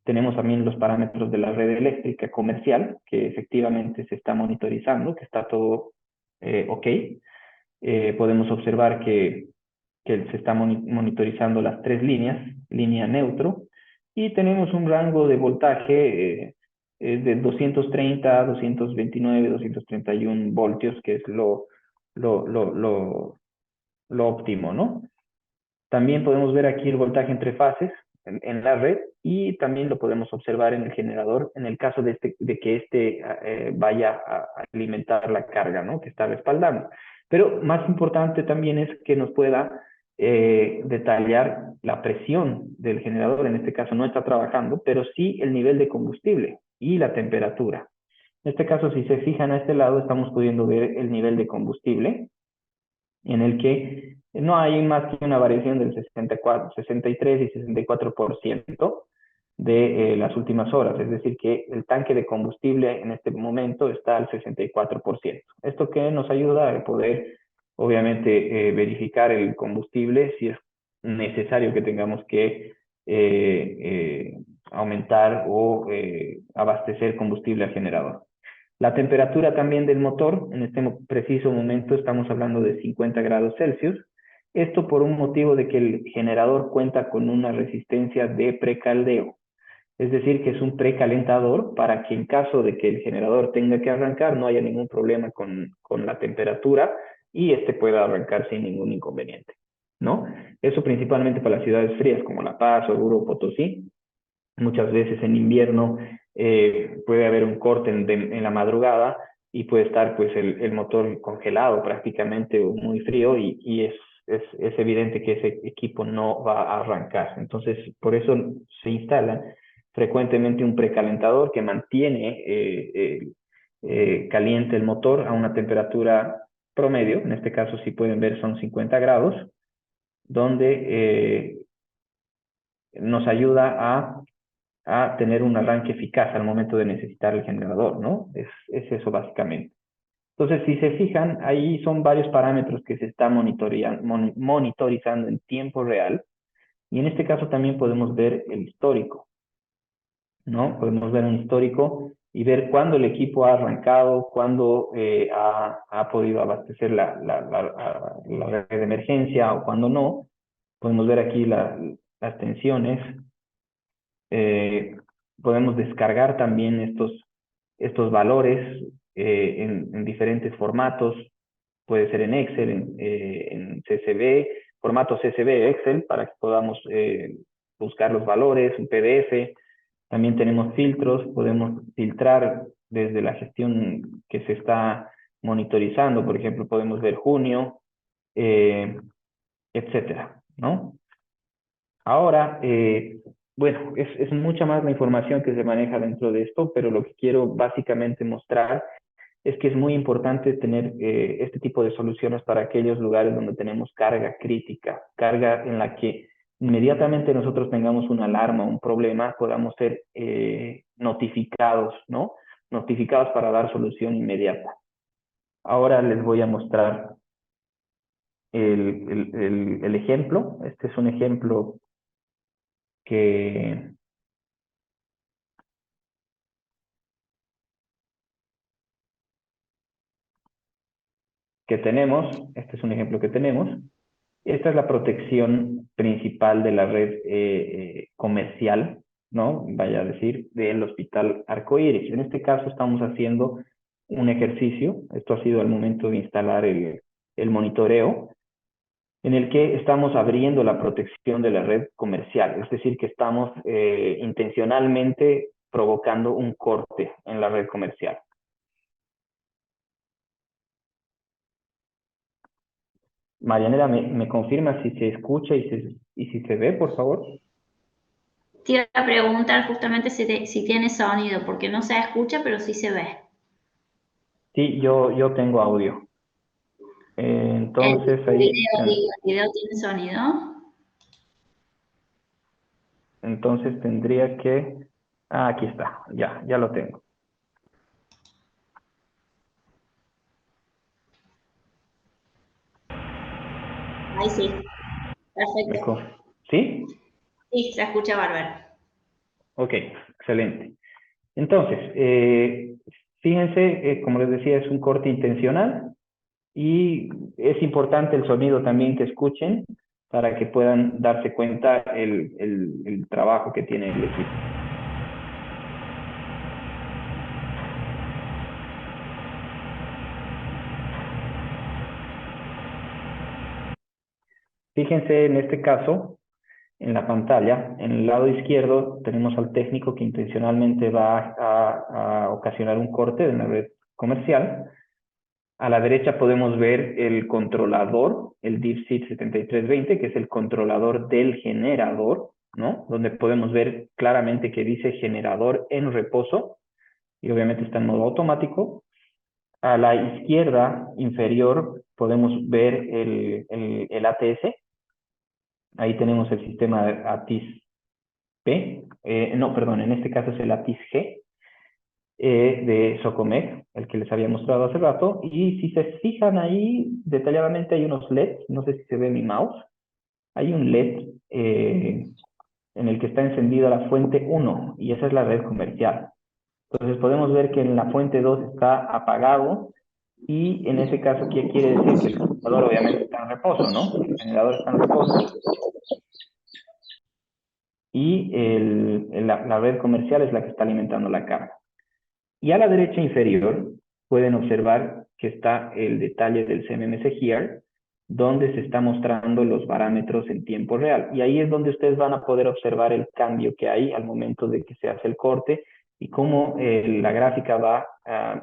Tenemos también los parámetros de la red eléctrica comercial, que efectivamente se está monitorizando, que está todo ok. Podemos observar que se está monitorizando las 3 líneas, línea neutro, y tenemos un rango de voltaje de 230, 229, 231 voltios, que es lo óptimo, ¿no? También podemos ver aquí el voltaje entre fases en la red, y también lo podemos observar en el generador en el caso de que este vaya a alimentar la carga, ¿no?, que está respaldando. Pero más importante también es que nos pueda detallar la presión del generador. En este caso no está trabajando, pero sí el nivel de combustible y la temperatura. En este caso, si se fijan a este lado, estamos pudiendo ver el nivel de combustible, en el que no hay más que una variación del 63 y 64% de las últimas horas. Es decir, que el tanque de combustible en este momento está al 64%. Esto que nos ayuda a poder, obviamente, verificar el combustible si es necesario que tengamos que aumentar o abastecer combustible al generador. La temperatura también del motor, en este preciso momento estamos hablando de 50 grados Celsius. Esto por un motivo de que el generador cuenta con una resistencia de precaldeo. Es decir, que es un precalentador para que en caso de que el generador tenga que arrancar no haya ningún problema con la temperatura y este pueda arrancar sin ningún inconveniente, ¿no? Eso principalmente para las ciudades frías como La Paz, Oruro o Potosí. Muchas veces en invierno puede haber un corte en la madrugada y puede estar pues el motor congelado prácticamente o muy frío, y es evidente que ese equipo no va a arrancar. Entonces, por eso se instala frecuentemente un precalentador que mantiene caliente el motor a una temperatura promedio. En este caso, si pueden ver, son 50 grados, donde nos ayuda a tener un arranque eficaz al momento de necesitar el generador, ¿no? Es eso básicamente. Entonces, si se fijan, ahí son varios parámetros que se están monitorizando en tiempo real, y en este caso también podemos ver el histórico, ¿no? Podemos ver un histórico y ver cuándo el equipo ha arrancado, cuándo ha podido abastecer la red de emergencia o cuándo no. Podemos ver aquí las tensiones. Podemos descargar también estos valores en diferentes formatos. Puede ser en Excel, en CSV, formato CSV, Excel, para que podamos buscar los valores, un PDF. También tenemos filtros, podemos filtrar desde la gestión que se está monitorizando. Por ejemplo, podemos ver junio, etcétera, ¿no? Ahora, bueno, es mucha más la información que se maneja dentro de esto, pero lo que quiero básicamente mostrar es que es muy importante tener este tipo de soluciones para aquellos lugares donde tenemos carga crítica, carga en la que inmediatamente nosotros tengamos una alarma, un problema, podamos ser notificados, ¿no? Notificados para dar solución inmediata. Ahora les voy a mostrar el ejemplo. Este es un ejemplo que tenemos. Este es un ejemplo que tenemos. Esta es la protección principal de la red comercial, ¿no? Vaya a decir, del Hospital Arcoíris. En este caso estamos haciendo un ejercicio. Esto ha sido al momento de instalar el el monitoreo, en el que estamos abriendo la protección de la red comercial, es decir, que estamos intencionalmente provocando un corte en la red comercial. Marianela, ¿me confirma si se escucha y si se ve, por favor? Te iba a preguntar justamente si tiene sonido, porque no se escucha, pero sí se ve. Sí, yo tengo audio. Entonces El ahí, video tiene sonido. entonces tendría que... Ah, aquí está, ya lo tengo. Ahí sí. Perfecto. ¿Sí? Sí, se escucha bárbaro. Ok, excelente. Entonces, fíjense, como les decía, es un corte intencional y es importante el sonido también que escuchen para que puedan darse cuenta el trabajo que tiene el equipo. Fíjense en este caso, en la pantalla, en el lado izquierdo tenemos al técnico que intencionalmente va a ocasionar un corte de la red comercial. A la derecha podemos ver el controlador, el DeepSeed 7320, que es el controlador del generador, ¿no? Donde podemos ver claramente que dice generador en reposo y obviamente está en modo automático. A la izquierda inferior podemos ver el ATS. Ahí tenemos el sistema ATIS-P. No, perdón, en este caso es el ATIS-G. De Socomec, el que les había mostrado hace rato, y si se fijan ahí detalladamente hay unos LEDs, no sé si se ve mi mouse, hay un LED en el que está encendida la fuente 1 y esa es la red comercial. Entonces podemos ver que en la fuente 2 está apagado y en ese caso, ¿qué quiere decir? Que el generador obviamente está en reposo, ¿no? El generador está en reposo y la red comercial es la que está alimentando la carga. Y a la derecha inferior pueden observar que está el detalle del CMMS Here, donde se está mostrando los parámetros en tiempo real. Y ahí es donde ustedes van a poder observar el cambio que hay al momento de que se hace el corte y cómo la gráfica va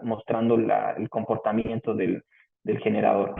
mostrando el comportamiento del generador.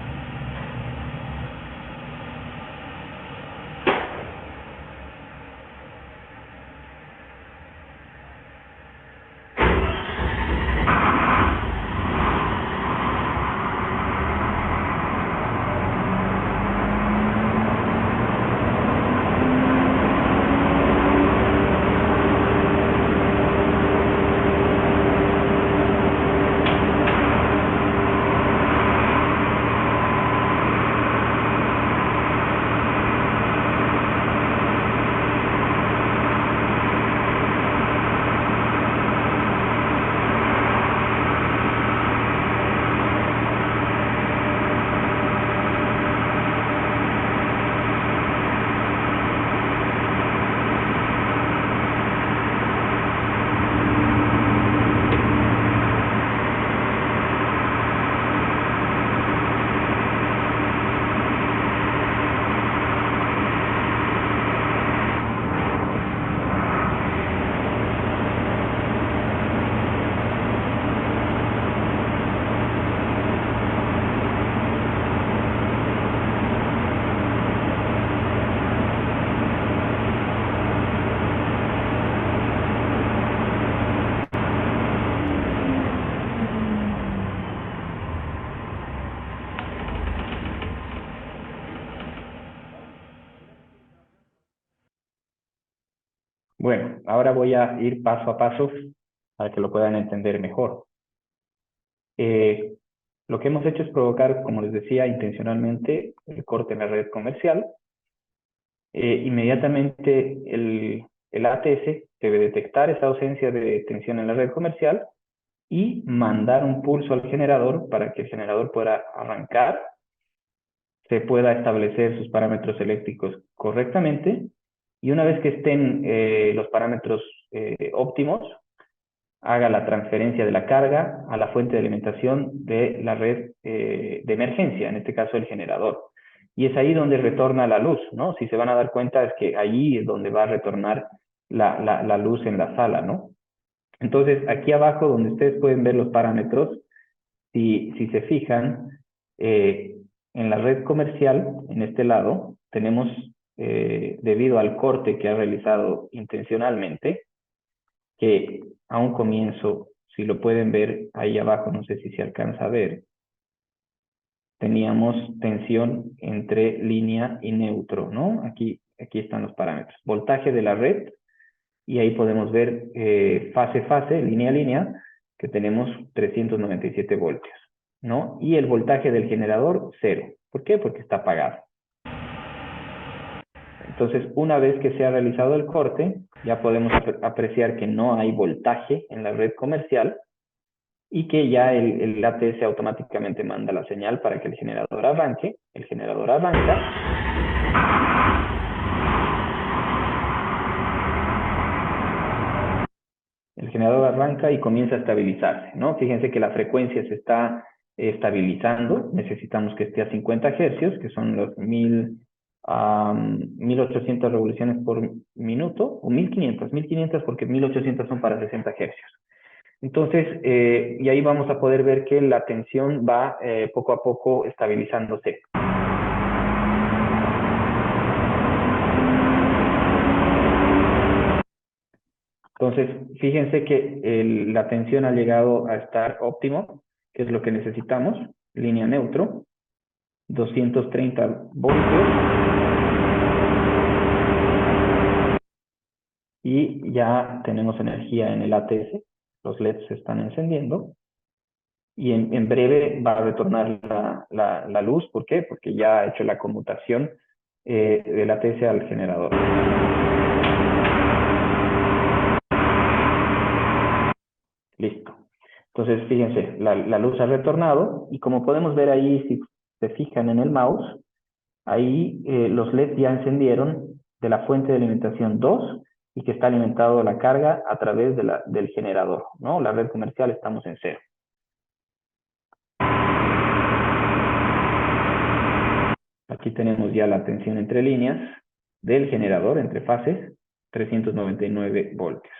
Bueno, ahora voy a ir paso a paso para que lo puedan entender mejor. Lo que hemos hecho es provocar, como les decía, intencionalmente el corte en la red comercial. Inmediatamente el ATS debe detectar esa ausencia de tensión en la red comercial y mandar un pulso al generador para que el generador pueda arrancar, se pueda establecer sus parámetros eléctricos correctamente y una vez que estén los parámetros óptimos, haga la transferencia de la carga a la fuente de alimentación de la red de emergencia, en este caso el generador. Y es ahí donde retorna la luz, ¿no? Si se van a dar cuenta es que allí es donde va a retornar la luz en la sala, ¿no? Entonces, aquí abajo donde ustedes pueden ver los parámetros, si se fijan, en la red comercial, en este lado, tenemos, debido al corte que ha realizado intencionalmente, que a un comienzo, si lo pueden ver ahí abajo, no sé si se alcanza a ver, teníamos tensión entre línea y neutro, ¿no? Aquí están los parámetros. Voltaje de la red, y ahí podemos ver fase, línea a línea, que tenemos 397 voltios, ¿no? Y el voltaje del generador, 0. ¿Por qué? Porque está apagado. Entonces, una vez que se ha realizado el corte, ya podemos apreciar que no hay voltaje en la red comercial y que ya el ATS automáticamente manda la señal para que el generador arranque. El generador arranca. El generador arranca y comienza a estabilizarse, ¿no? Fíjense que la frecuencia se está estabilizando. Necesitamos que esté a 50 hercios, que son los 1800 revoluciones por minuto, o 1500 porque 1800 son para 60 hercios. Entonces, y ahí vamos a poder ver que la tensión va poco a poco estabilizándose. Entonces, fíjense que la tensión ha llegado a estar óptimo, que es lo que necesitamos, línea neutro, 230 voltios. Y ya tenemos energía en el ATS, los LEDs se están encendiendo. Y en breve va a retornar la luz. ¿Por qué? Porque ya ha hecho la conmutación del ATS al generador. Listo. Entonces, fíjense, la luz ha retornado y como podemos ver ahí, si se fijan en el mouse, ahí los LEDs ya encendieron de la fuente de alimentación 2 y que está alimentado la carga a través del generador, ¿no? La red comercial estamos en 0. Aquí tenemos ya la tensión entre líneas del generador, entre fases, 399 voltios.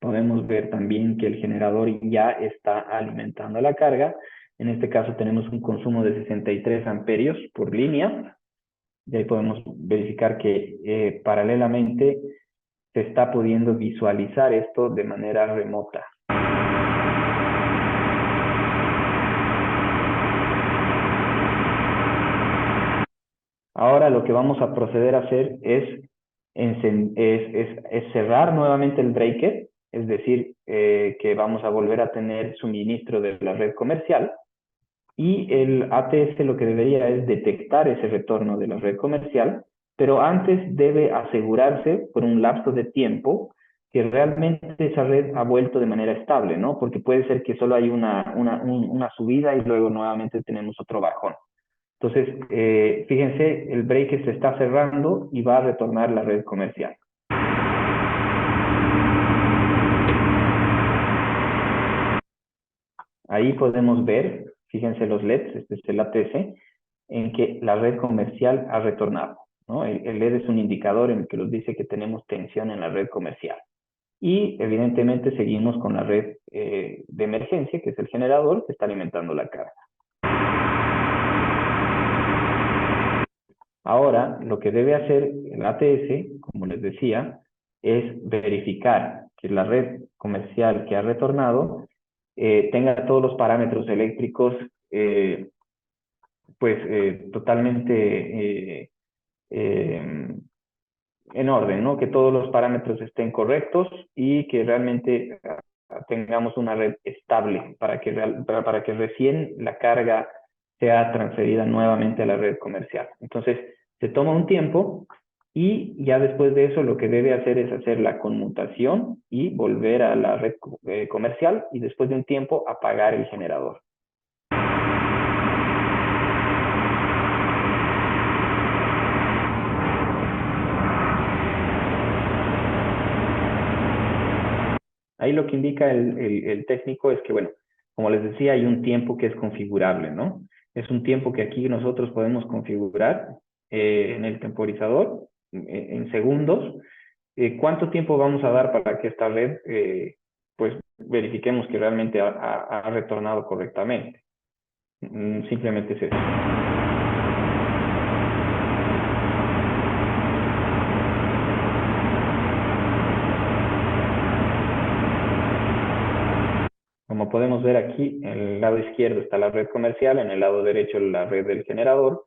Podemos ver también que el generador ya está alimentando la carga. En este caso tenemos un consumo de 63 amperios por línea. Y ahí podemos verificar que paralelamente se está pudiendo visualizar esto de manera remota. Ahora lo que vamos a proceder a hacer es cerrar nuevamente el breaker, es decir, que vamos a volver a tener suministro de la red comercial. Y el ATS lo que debería es detectar ese retorno de la red comercial, pero antes debe asegurarse por un lapso de tiempo que realmente esa red ha vuelto de manera estable, ¿no? Porque puede ser que solo hay una subida y luego nuevamente tenemos otro bajón. Entonces, fíjense, el breaker se está cerrando y va a retornar la red comercial. Ahí podemos ver, fíjense los LEDs, este es el ATS, en que la red comercial ha retornado, ¿no? El LED es un indicador en el que nos dice que tenemos tensión en la red comercial. Y evidentemente seguimos con la red de emergencia, que es el generador que está alimentando la carga. Ahora, lo que debe hacer el ATS, como les decía, es verificar que la red comercial que ha retornado tenga todos los parámetros eléctricos totalmente en orden, ¿no? Que todos los parámetros estén correctos y que realmente tengamos una red estable para que recién la carga sea transferida nuevamente a la red comercial. Entonces, se toma un tiempo y ya después de eso lo que debe hacer es hacer la conmutación y volver a la red comercial y después de un tiempo apagar el generador. Ahí lo que indica el técnico es que, bueno, como les decía, hay un tiempo que es configurable, ¿no? Es un tiempo que aquí nosotros podemos configurar en el temporizador en segundos. ¿Cuánto tiempo vamos a dar para que esta red, pues, verifiquemos que realmente ha retornado correctamente? Simplemente es eso. Como podemos ver aquí, en el lado izquierdo está la red comercial, en el lado derecho la red del generador.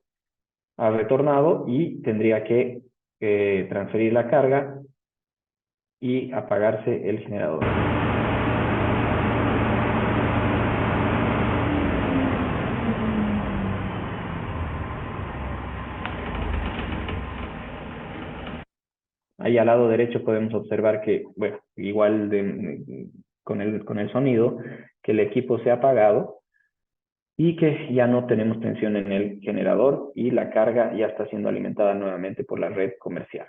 Ha retornado y tendría que transferir la carga y apagarse el generador. Ahí al lado derecho podemos observar que, bueno, igual con el sonido, que el equipo se ha apagado y que ya no tenemos tensión en el generador y la carga ya está siendo alimentada nuevamente por la red comercial.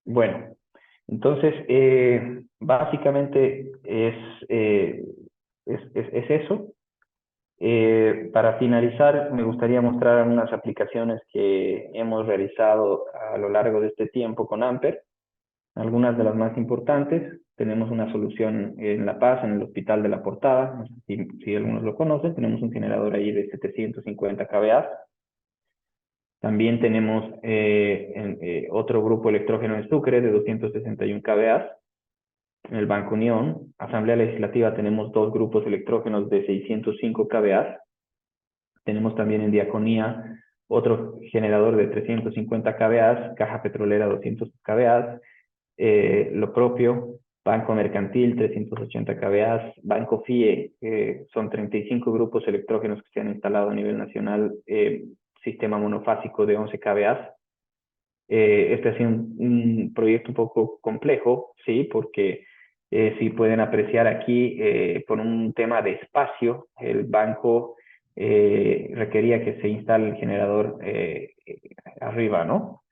Bueno, entonces básicamente es eso. Para finalizar, me gustaría mostrar algunas aplicaciones que hemos realizado a lo largo de este tiempo con Amper. Algunas de las más importantes, tenemos una solución en La Paz, en el Hospital de la Portada, no sé si algunos lo conocen, tenemos un generador ahí de 750 kVA. También tenemos otro grupo electrógeno en Sucre de 261 kVA. En el Banco Unión, Asamblea Legislativa, tenemos dos grupos electrógenos de 605 kVA. Tenemos también en Diaconía otro generador de 350 kVA, Caja Petrolera 200 kVA. Lo propio, Banco Mercantil 380 kVA, Banco FIE, son 35 grupos electrógenos que se han instalado a nivel nacional, sistema monofásico de 11 kVA. Este ha sido un proyecto un poco complejo, sí, porque si pueden apreciar aquí, por un tema de espacio, el banco requería que se instale el generador arriba, ¿no?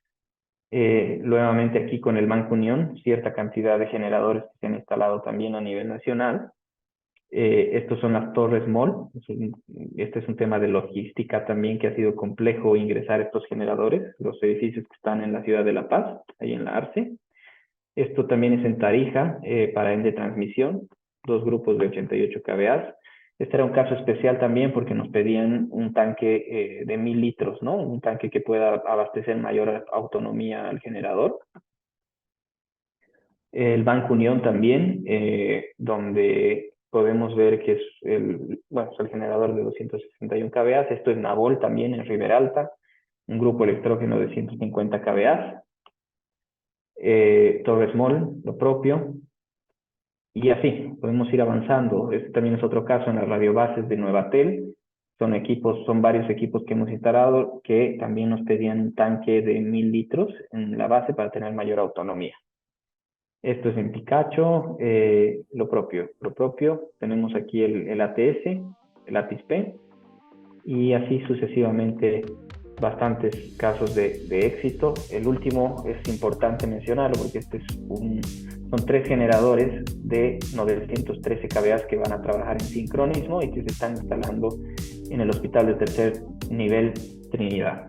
Nuevamente aquí con el Banco Unión, cierta cantidad de generadores que se han instalado también a nivel nacional. Estos son las torres MOL. Este es un tema de logística también que ha sido complejo ingresar estos generadores, los edificios que están en la ciudad de La Paz, ahí en la Arce. Esto también es en Tarija, para el de transmisión, dos grupos de 88 kVA. Este era un caso especial también porque nos pedían un tanque de 1000 litros, ¿no? Un tanque que pueda abastecer mayor autonomía al generador. El Banco Unión también, donde podemos ver que es el generador de 261 kVA. Esto es Nabol también en Riberalta, un grupo electrógeno de 150 kVA. Torres MOL, lo propio. Y así, podemos ir avanzando. Este también es otro caso en las radiobases de Nuevatel. Son varios equipos que hemos instalado que también nos pedían un tanque de 1000 litros en la base para tener mayor autonomía. Esto es en Picacho, lo propio. Tenemos aquí el ATS, el ATIS-P, y así sucesivamente bastantes casos de éxito. El último es importante mencionarlo porque son 3 generadores de 913 kVA que van a trabajar en sincronismo y que se están instalando en el Hospital de Tercer Nivel Trinidad.